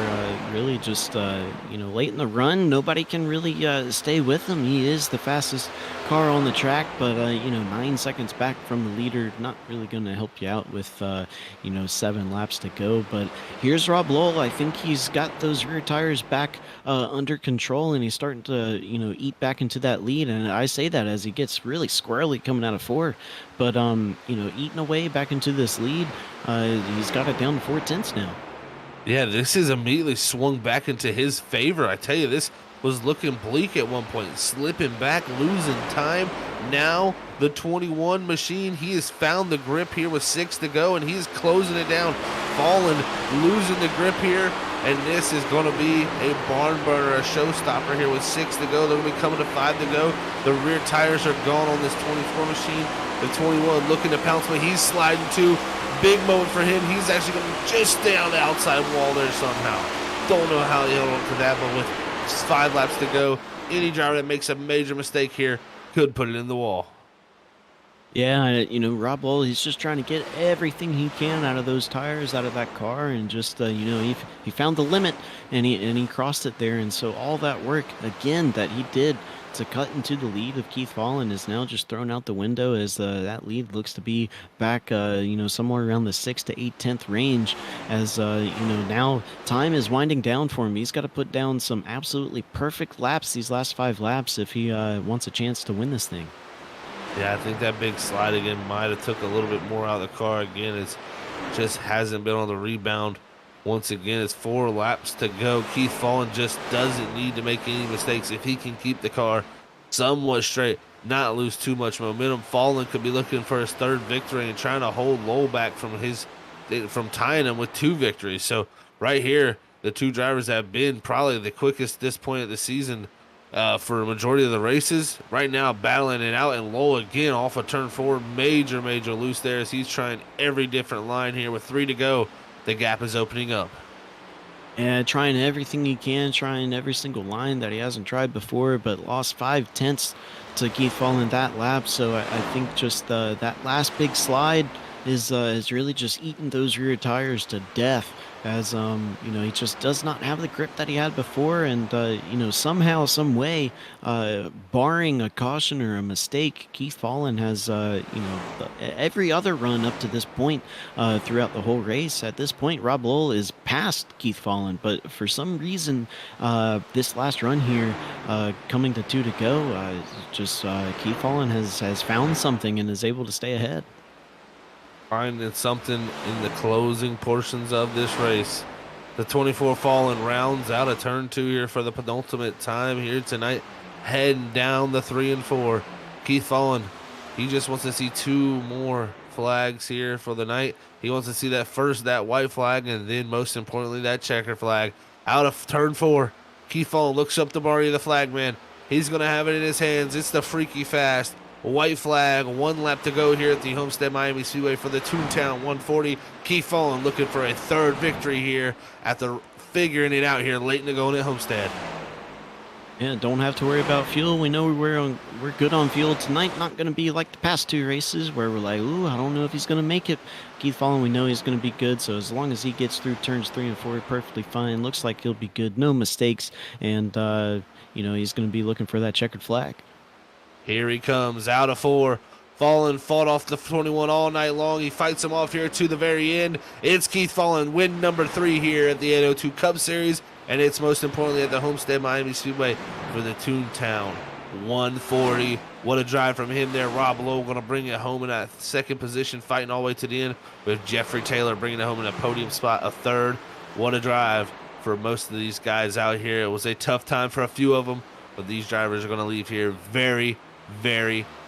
really just late in the run, nobody can really stay with him. He is the fastest car on the track, but 9 seconds back from the leader, not really going to help you out with 7 laps to go. But here's Rob Lowell. I think he's got those rear tires back under control, and he's starting to eat back into that lead. And I say that as he gets really squirrely coming out of 4. But, eating away back into this lead, he's got it down to 4/10 now. Yeah, this is immediately swung back into his favor. I tell you, this was looking bleak at one point, slipping back, losing time. Now the 21 machine, he has found the grip here with 6 to go, and he's closing it down. Fallen, losing the grip here, and this is going to be a barn burner, a showstopper here with 6 to go. They're going to be coming to 5 to go. The rear tires are gone on this 24 machine. The 21 looking to pounce, but he's sliding too. Big moment for him. He's actually going to just stay on the outside wall there somehow. Don't know how he held on to that, but with 5 laps to go, any driver that makes a major mistake here could put it in the wall. Yeah, Rob Lowell, he's just trying to get everything he can out of those tires, out of that car, and just, he found the limit, and he crossed it there. And so all that work, again, that he did to cut into the lead of Keith Fallen is now just thrown out the window, as that lead looks to be back, somewhere around the 6th to 8/10 range, as, now time is winding down for him. He's got to put down some absolutely perfect laps these last 5 laps if he wants a chance to win this thing. Yeah, I think that big slide again might have took a little bit more out of the car. Again, it's just hasn't been on the rebound. Once again, it's 4 laps to go. Keith Fallen just doesn't need to make any mistakes. If he can keep the car somewhat straight, not lose too much momentum, Fallen could be looking for his 3rd victory and trying to hold Lowell back from tying him with 2 victories. So right here, the 2 drivers have been probably the quickest at this point of the season for a majority of the races. Right now, battling it out, and Lowell again off of turn 4. Major loose there as he's trying every different line here. With 3 to go, the gap is opening up. Yeah, trying everything he can, trying every single line that he hasn't tried before, but lost 5/10 to Keith Fallen that lap. So I think just that last big slide is really just eating those rear tires to death, as he just does not have the grip that he had before. And somehow, some way, barring a caution or a mistake, Keith Fallen has every other run up to this point throughout the whole race. At this point, Rob Lowell is past Keith Fallen, but for some reason, this last run here, coming to 2 to go, Keith Fallen has found something and is able to stay ahead. Finding something in the closing portions of this race. The 24 Fallen rounds out of turn 2 here for the penultimate time here tonight, heading down the 3 and 4. Keith Fallen, he just wants to see 2 more flags here for the night. He wants to see that white flag, and then most importantly, that checker flag. Out of turn 4, Keith Fallen looks up to Barry, the flag man. He's going to have it in his hands. It's the freaky fast white flag. 1 lap to go here at the Homestead Miami Speedway for the Toontown 140. Keith Fallen looking for a 3rd victory here after figuring it out here late in the going at Homestead. Yeah, don't have to worry about fuel. We know we're good on fuel tonight. Not going to be like the past 2 races where we're like, ooh, I don't know if he's going to make it. Keith Fallen, we know he's going to be good. So as long as he gets through turns 3 and 4, perfectly fine. Looks like he'll be good. No mistakes. And, he's going to be looking for that checkered flag. Here he comes, out of 4. Fallen fought off the 21 all night long. He fights him off here to the very end. It's Keith Fallen, win number 3 here at the 802 Cup Series, and it's most importantly at the Homestead Miami Speedway for the Toontown 140. What a drive from him there. Rob Lowe going to bring it home in that 2nd position, fighting all the way to the end, with Jeffrey Taylor bringing it home in a podium spot, a 3rd. What a drive for most of these guys out here. It was a tough time for a few of them, but these drivers are going to leave here very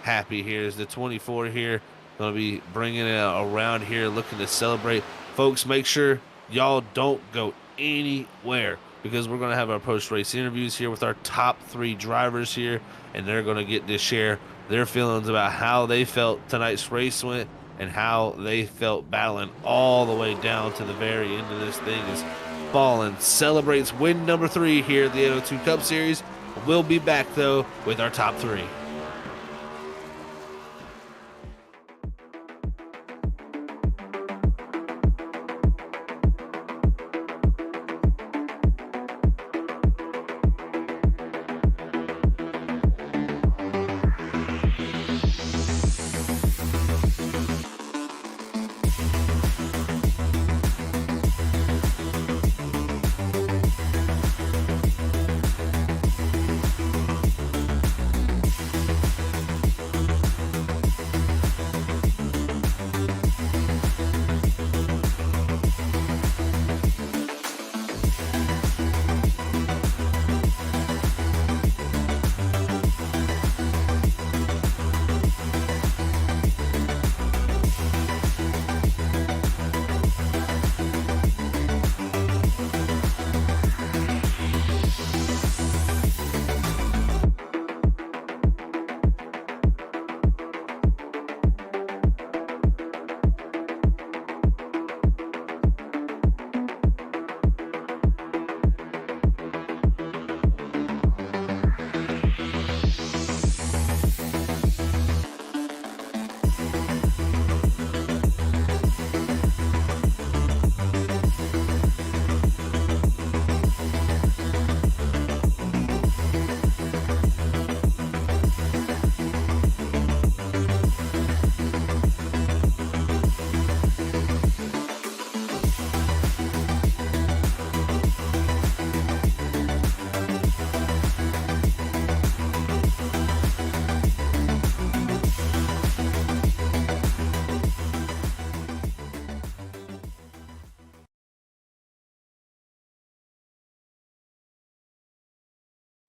happy. Here's the 24 here, going to be bringing it around here, looking to celebrate. Folks, make sure y'all don't go anywhere, because we're going to have our post-race interviews here with our top 3 drivers here, and they're going to get to share their feelings about how they felt tonight's race went and how they felt battling all the way down to the very end of this thing as Fallen celebrates win number 3 here at the 802 Cup Series. We'll be back, though, with our top 3.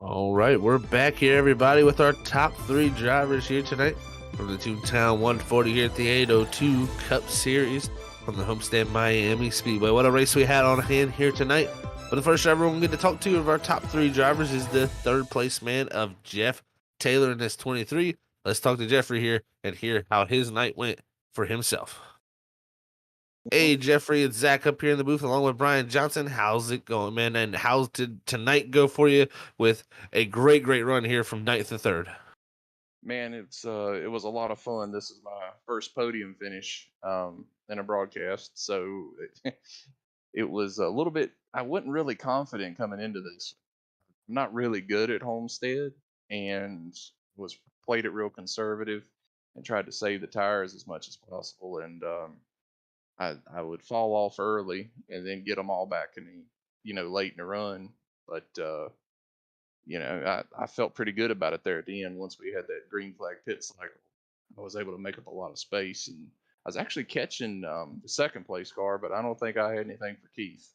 All right, we're back here, everybody, with our top 3 drivers here tonight from the Toontown 140 here at the 802 Cup Series from the Homestead Miami Speedway. What a race we had on hand here tonight. But the first driver we're going to talk to of our top 3 drivers is the third place man of Jeff Taylor in this 23. Let's talk to Jeffrey here and hear how his night went for himself. Hey, Jeffrey, it's Zach up here in the booth along with Brian Johnson. How's it going, man? And how's did tonight go for you with a great run here from 9th to 3rd? Man, it was a lot of fun. This is my first podium finish in a broadcast, so it was a little bit. I wasn't really confident coming into this. I'm not really good at Homestead, and was played it real conservative and tried to save the tires as much as possible. And I would fall off early and then get them all back in late in the run. But I felt pretty good about it there at the end. Once we had that green flag pit cycle, I was able to make up a lot of space, and I was actually catching the second place car, but I don't think I had anything for Keith.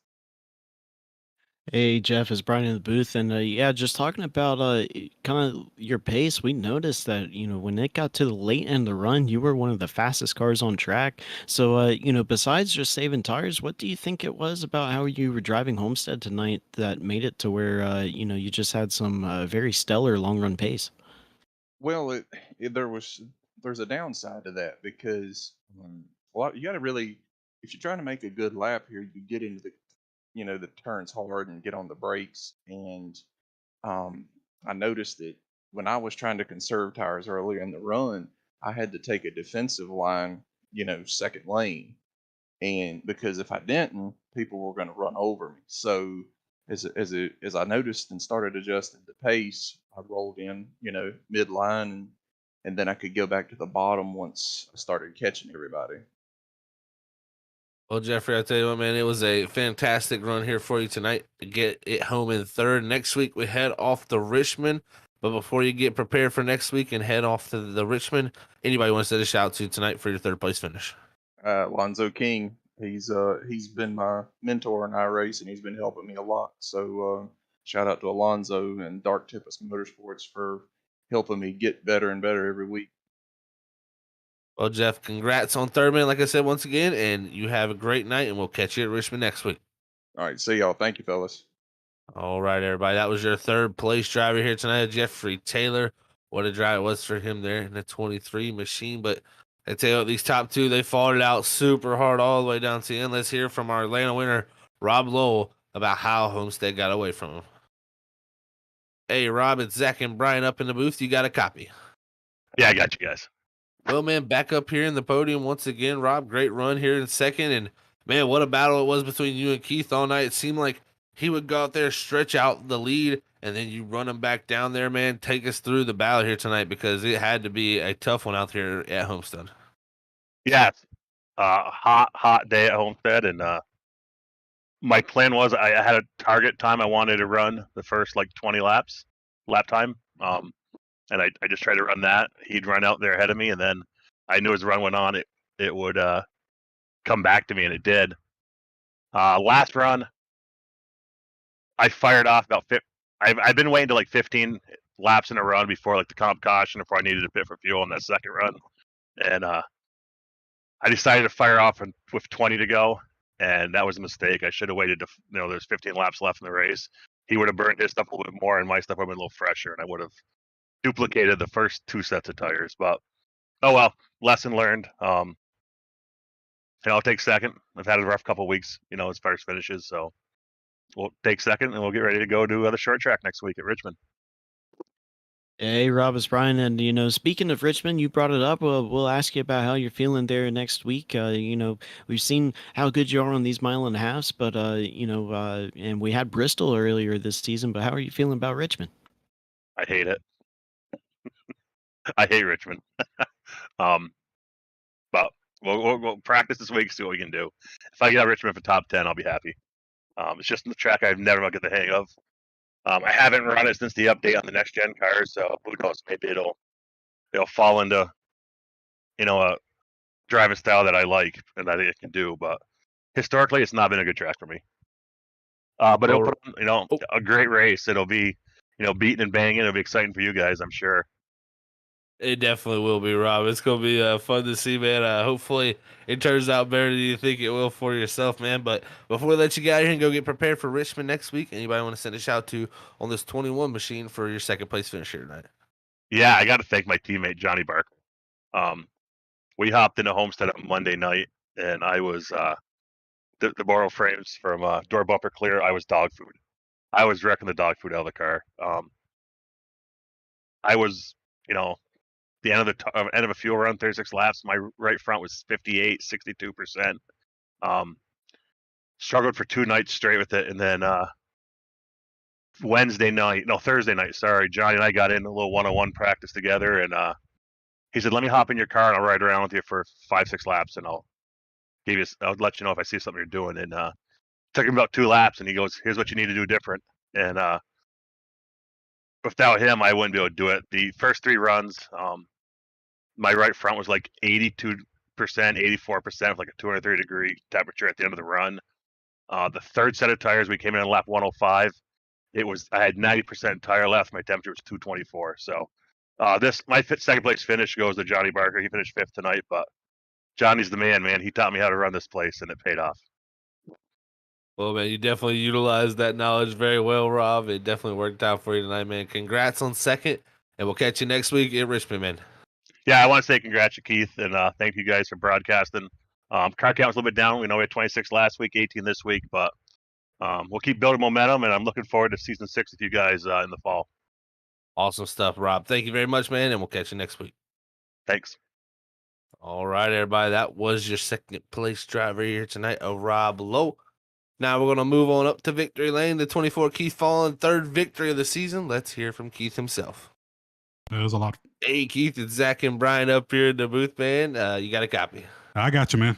Hey Jeff, it's Brian in the booth, and yeah, just talking about kind of your pace. We noticed that when it got to the late end of the run, you were one of the fastest cars on track. So besides just saving tires, what do you think it was about how you were driving Homestead tonight that made it to where you just had some very stellar long run pace? Well, there's a downside to that because you got to really, if you're trying to make a good lap here, you get into the turns hard and get on the brakes. And I noticed that when I was trying to conserve tires earlier in the run, I had to take a defensive line, second lane, and because if I didn't, people were going to run over me. So as I noticed and started adjusting the pace, I rolled in, midline, and then I could go back to the bottom once I started catching everybody. Well, Jeffrey, I tell you what, man, it was a fantastic run here for you tonight to get it home in 3rd. Next week, we head off to Richmond. But before you get prepared for next week and head off to the Richmond, anybody wants to shout out to tonight for your 3rd place finish? Lonzo King, he's been my mentor in iRace, and he's been helping me a lot. So shout out to Alonzo and Dark Tempest Motorsports for helping me get better and better every week. Well, Jeff, congrats on 3rd, man. Like I said, once again, and you have a great night, and we'll catch you at Richmond next week. All right, see y'all. Thank you, fellas. All right, everybody. That was your 3rd place driver here tonight, Jeffrey Taylor. What a drive it was for him there in the 23 machine. But I tell you what, these top 2, they fought it out super hard all the way down to the end. Let's hear from our Atlanta winner, Rob Lowell, about how Homestead got away from him. Hey, Rob, it's Zach and Brian up in the booth. You got a copy? Yeah, I got you guys. Well, man, back up here in the podium once again, Rob. Great run here in 2nd. And, man, what a battle it was between you and Keith all night. It seemed like he would go out there, stretch out the lead, and then you run him back down there, man. Take us through the battle here tonight because it had to be a tough one out here at Homestead. Yeah, hot day at Homestead, and my plan was I had a target time I wanted to run the first 20 lap time. And I just tried to run that. He'd run out there ahead of me, and then I knew as the run went on, it would come back to me, and it did. Last run, I fired off about I've been waiting to 15 laps in a run before the comp caution before I needed to pit for fuel in that second run, and I decided to fire off with 20 to go, and that was a mistake. I should have waited to there's 15 laps left in the race. He would have burned his stuff a little bit more, and my stuff would have been a little fresher, and I would have duplicated the first 2 sets of tires. But oh well, lesson learned. I'll take 2nd. I've had a rough couple weeks, as far as finishes, so we'll take 2nd and we'll get ready to go to the short track next week at Richmond. Hey, Rob, it's Brian, and speaking of Richmond, you brought it up. We'll ask you about how you're feeling there next week. We've seen how good you are on these 1.5 miles, but and we had Bristol earlier this season. But how are you feeling about Richmond? I hate it. I hate Richmond. But we'll practice this week, see what we can do. If I get out Richmond for top 10, I'll be happy. It's just the track I've never got the hang of. I haven't run it since the update on the Nextgen cars, so who knows? Maybe it'll fall into a driving style that I like and that it can do. But historically, it's not been a good track for me. But it'll put on, a great race. It'll be beating and banging. It'll be exciting for you guys, I'm sure. It definitely will be, Rob. It's gonna be fun to see, man. Hopefully, it turns out better than you think it will for yourself, man. But before we let you get out of here and go get prepared for Richmond next week, anybody want to send a shout to on this 21 machine for your second place finish here tonight? Yeah, I got to thank my teammate Johnny Barker. We hopped into Homestead on Monday night, and I was the borrow frames from door bumper clear. I was dog food. I was wrecking the dog food out of the car. I was, the end of end of a fuel run, 36 laps. My right front was 58, 62%. Struggled for 2 nights straight with it, and then Thursday night. Sorry, Johnny and I got in a little one-on-one practice together, and he said, "Let me hop in your car and I'll ride around with you for 5-6 laps, and I'll let you know if I see something you're doing." And took him about 2 laps, and he goes, "Here's what you need to do different." And without him, I wouldn't be able to do it. The first 3 runs, my right front was like 82%, 84% with like a 230-degree temperature at the end of the run. The third set of tires, we came in on lap 105. I had 90% tire left. My temperature was 224. So my second place finish goes to Johnny Barker. He finished 5th tonight, but Johnny's the man. He taught me how to run this place, and it paid off. Well, man, you definitely utilized that knowledge very well, Rob. It definitely worked out for you tonight, man. Congrats on second, and we'll catch you next week at Richmond, man. Yeah, I want to say congrats to Keith, and thank you guys for broadcasting. Car count was a little bit down. We know we had 26 last week, 18 this week, but we'll keep building momentum, and I'm looking forward to season 6 with you guys in the fall. Awesome stuff, Rob. Thank you very much, man, and we'll catch you next week. Thanks. All right, everybody. That was your second place driver here tonight, Rob Lowe. Now we're going to move on up to victory lane. The 24 Keith Fallon, third victory of the season. Let's hear from Keith himself. It was a lot. Hey, Keith, it's Zach and Brian up here in the booth, man. You got a copy. I got you, man.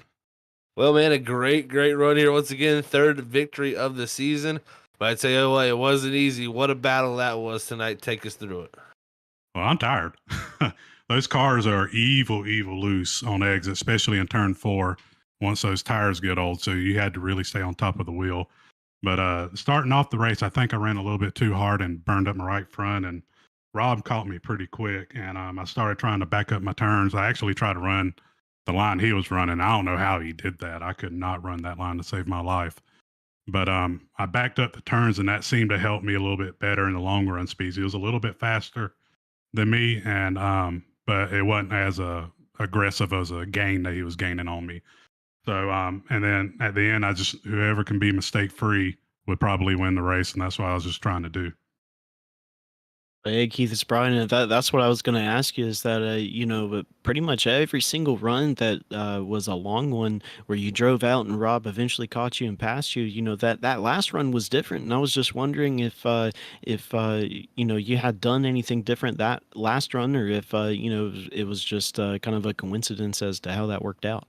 Well, man, a great run here. Once again, third victory of the season. But I tell you what, it wasn't easy. What a battle that was tonight. Take us through it. Well, I'm tired. Those cars are evil loose on exit, especially in turn 4 once those tires get old. So you had to really stay on top of the wheel. But starting off the race, I think I ran a little bit too hard and burned up my right front. And Rob caught me pretty quick. And I started trying to back up my turns. I actually tried to run the line he was running. I don't know how he did that. I could not run that line to save my life. But I backed up the turns, and that seemed to help me a little bit better in the long run speeds. He was a little bit faster than me, and but it wasn't as aggressive as a gain that he was gaining on me. So and then at the end, whoever can be mistake free would probably win the race, and that's what I was just trying to do. Hey, Keith, it's Brian. And that's what I was going to ask you is that, but pretty much every single run that was a long one where you drove out and Rob eventually caught you and passed you, that last run was different. And I was just wondering if you had done anything different that last run or if, it was just kind of a coincidence as to how that worked out.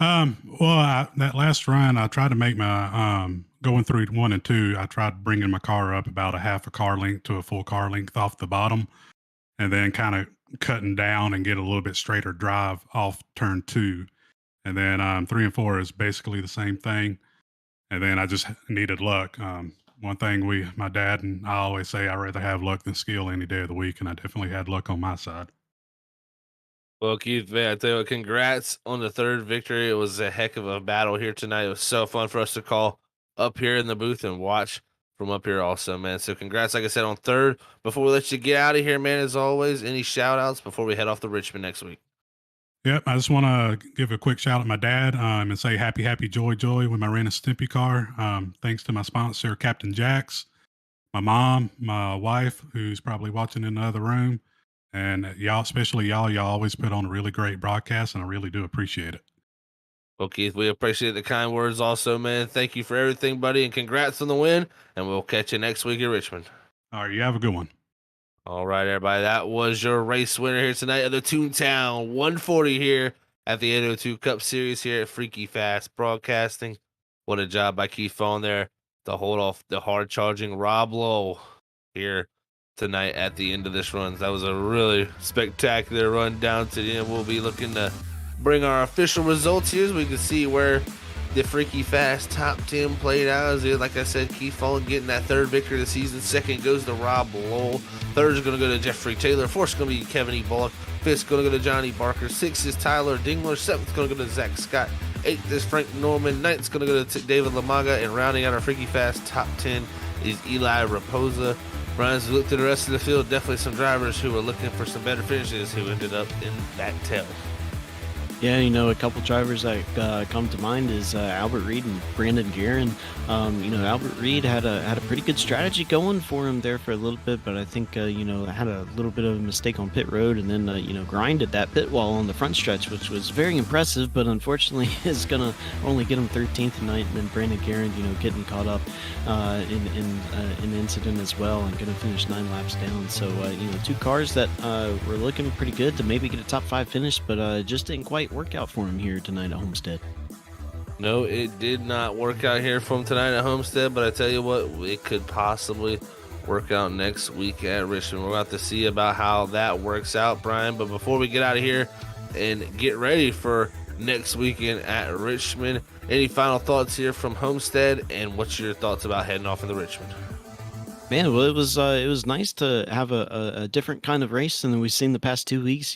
Well, that last run, I tried to make my, going through 1 and 2, I tried bringing my car up about a half a car length to a full car length off the bottom, and then kind of cutting down and get a little bit straighter drive off turn 2. And then 3 and 4 is basically the same thing. And then I just needed luck. One thing my dad and I always say, I'd rather have luck than skill any day of the week, and I definitely had luck on my side. Well, Keith, man, I tell you what, congrats on the third victory. It was a heck of a battle here tonight. It was so fun for us to call up here in the booth and watch from up here also, man. So congrats, like I said, on third. Before we let you get out of here, man, as always, any shout outs before we head off to Richmond next week? Yep, I just want to give a quick shout out to my dad and say happy, joy with my Ren and Stimpy car. Thanks to my sponsor, Captain Jax, my mom, my wife, who's probably watching in the other room, and y'all, especially y'all always put on a really great broadcast, and I really do appreciate it. Well, Keith, we appreciate the kind words also, man. Thank you for everything, buddy, and congrats on the win, and we'll catch you next week at Richmond. All right, you have a good one. All right, everybody, that was your race winner here tonight of the Toontown 140 here at the 802 Cup Series here at Freaky Fast Broadcasting. What a job by Keith Fallon there to hold off the hard-charging Rob Lowe here tonight at the end of this run. That was a really spectacular run down to the end. We'll be looking to bring our official results here so we can see where the Freaky Fast top 10 played out. Like I said, Keith Fallen getting that third victory of the season. Second goes to Rob Lowell. Third is going to go to Jeffrey Taylor. Fourth is going to be Kevin E. Bullock. Fifth is going to go to Johnny Barker. Sixth is Tyler Dingler. Seventh is going to go to Zach Scott. Eighth is Frank Norman. Ninth is going to go to David Lamaga. And rounding out our Freaky Fast top 10 is Eli Raposa. Brian, as we look to the rest of the field, definitely some drivers who were looking for some better finishes who ended up in that tail. Yeah, a couple drivers that come to mind is Albert Reed and Brandon Guerin. Albert Reed had a pretty good strategy going for him there for a little bit, but I think had a little bit of a mistake on pit road, and then grinded that pit wall on the front stretch, which was very impressive. But unfortunately, is gonna only get him 13th tonight, and then Brandon Guerin, getting caught up in an incident as well, and gonna finish 9 laps down. So two cars that were looking pretty good to maybe get a top 5 finish, but just didn't quite work out for him here tonight at Homestead. No, it did not work out here for him tonight at Homestead, but I tell you what, it could possibly work out next week at Richmond. We're about to see about how that works out, Brian. But before we get out of here and get ready for next weekend at Richmond, any final thoughts here from Homestead, and what's your thoughts about heading off into Richmond? Man, well, it was nice to have a different kind of race than we've seen the past 2 weeks.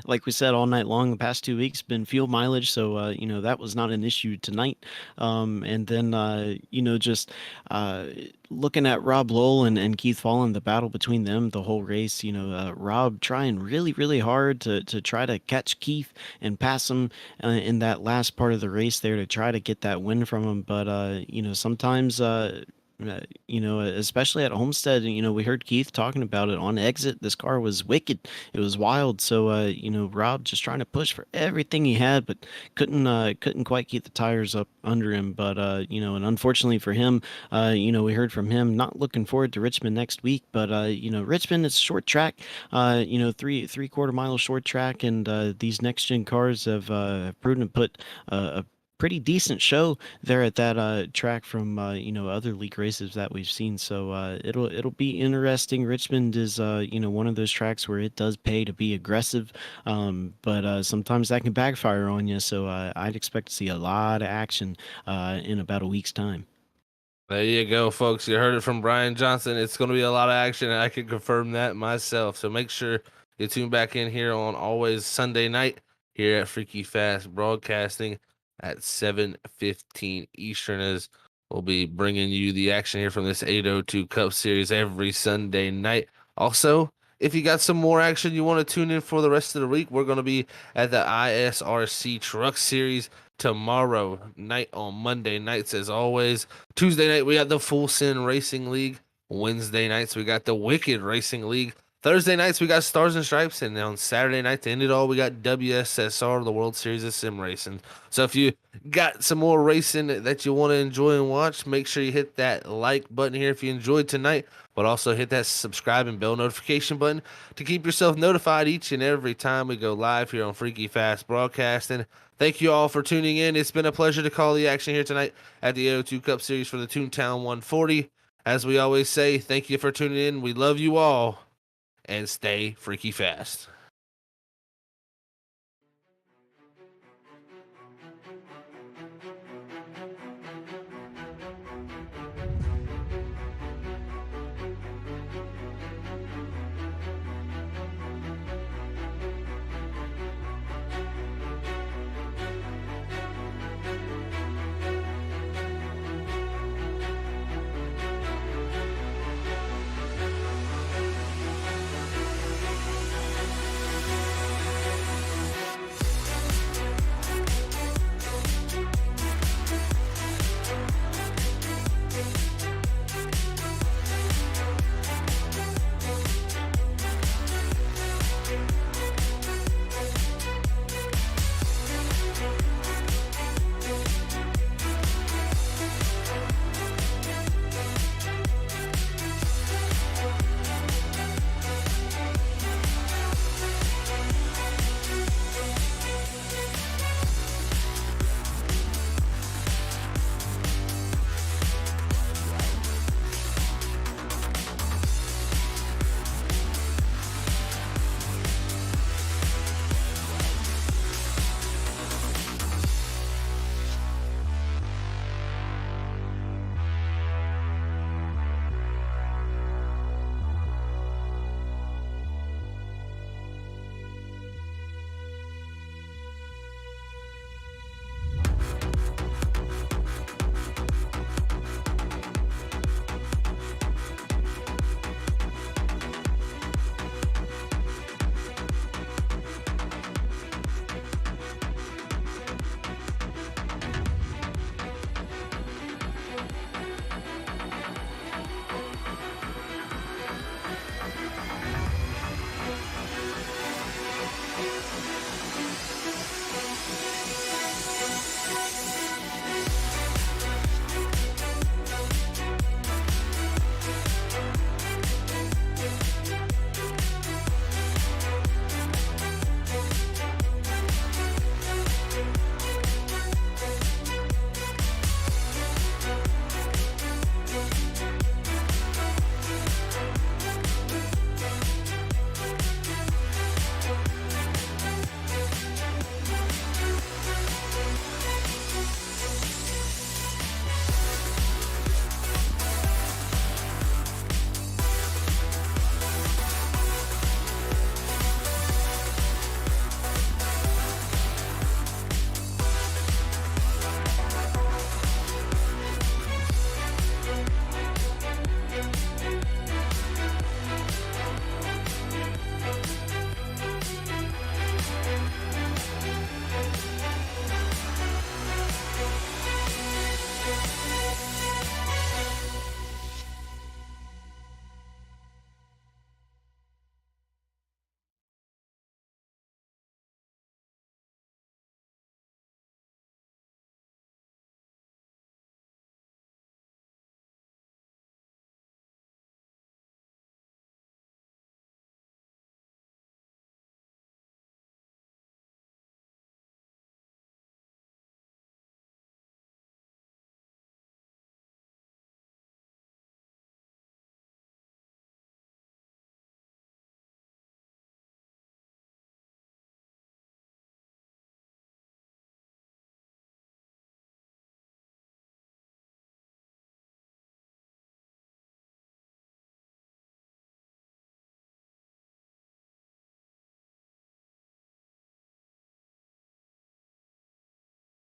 Like we said all night long, the past 2 weeks been fuel mileage, so that was not an issue tonight. And then just looking at Rob Lowell and Keith Fallen, the battle between them, the whole race. Rob trying really, really hard to try to catch Keith and pass him in that last part of the race there to try to get that win from him. But sometimes. Especially at Homestead, we heard Keith talking about it on exit. This car was wicked. It was wild. So, Rob just trying to push for everything he had, but couldn't quite keep the tires up under him. But, and unfortunately for him, we heard from him not looking forward to Richmond next week. But, Richmond is short track, 3/4 mile short track. And these Nextgen cars have proven to put a pretty decent show there at that track from other league races that we've seen. So it'll be interesting. Richmond is one of those tracks where it does pay to be aggressive, but sometimes that can backfire on you. So I'd expect to see a lot of action in about a week's time. There you go, folks. You heard it from Brian Johnson. It's going to be a lot of action, and I can confirm that myself. So make sure you tune back in here on always Sunday night here at Freaky Fast Broadcasting at 7:15 Eastern, as we'll be bringing you the action here from this 802 Cup Series every Sunday night. Also, if you got some more action you want to tune in for the rest of the week, we're going to be at the ISRC Truck Series tomorrow night on Monday nights, as always. Tuesday night, we got the Full Sin Racing League. Wednesday nights, we got the Wicked Racing League. Thursday nights, we got Stars and Stripes, and on Saturday night, to end it all, we got WSSR, the World Series of Sim Racing. So if you got some more racing that you want to enjoy and watch, make sure you hit that like button here if you enjoyed tonight, but also hit that subscribe and bell notification button to keep yourself notified each and every time we go live here on Freaky Fast Broadcasting. Thank you all for tuning in. It's been a pleasure to call the action here tonight at the 802 Cup Series for the Toontown 140. As we always say, thank you for tuning in. We love you all. And stay freaky fast.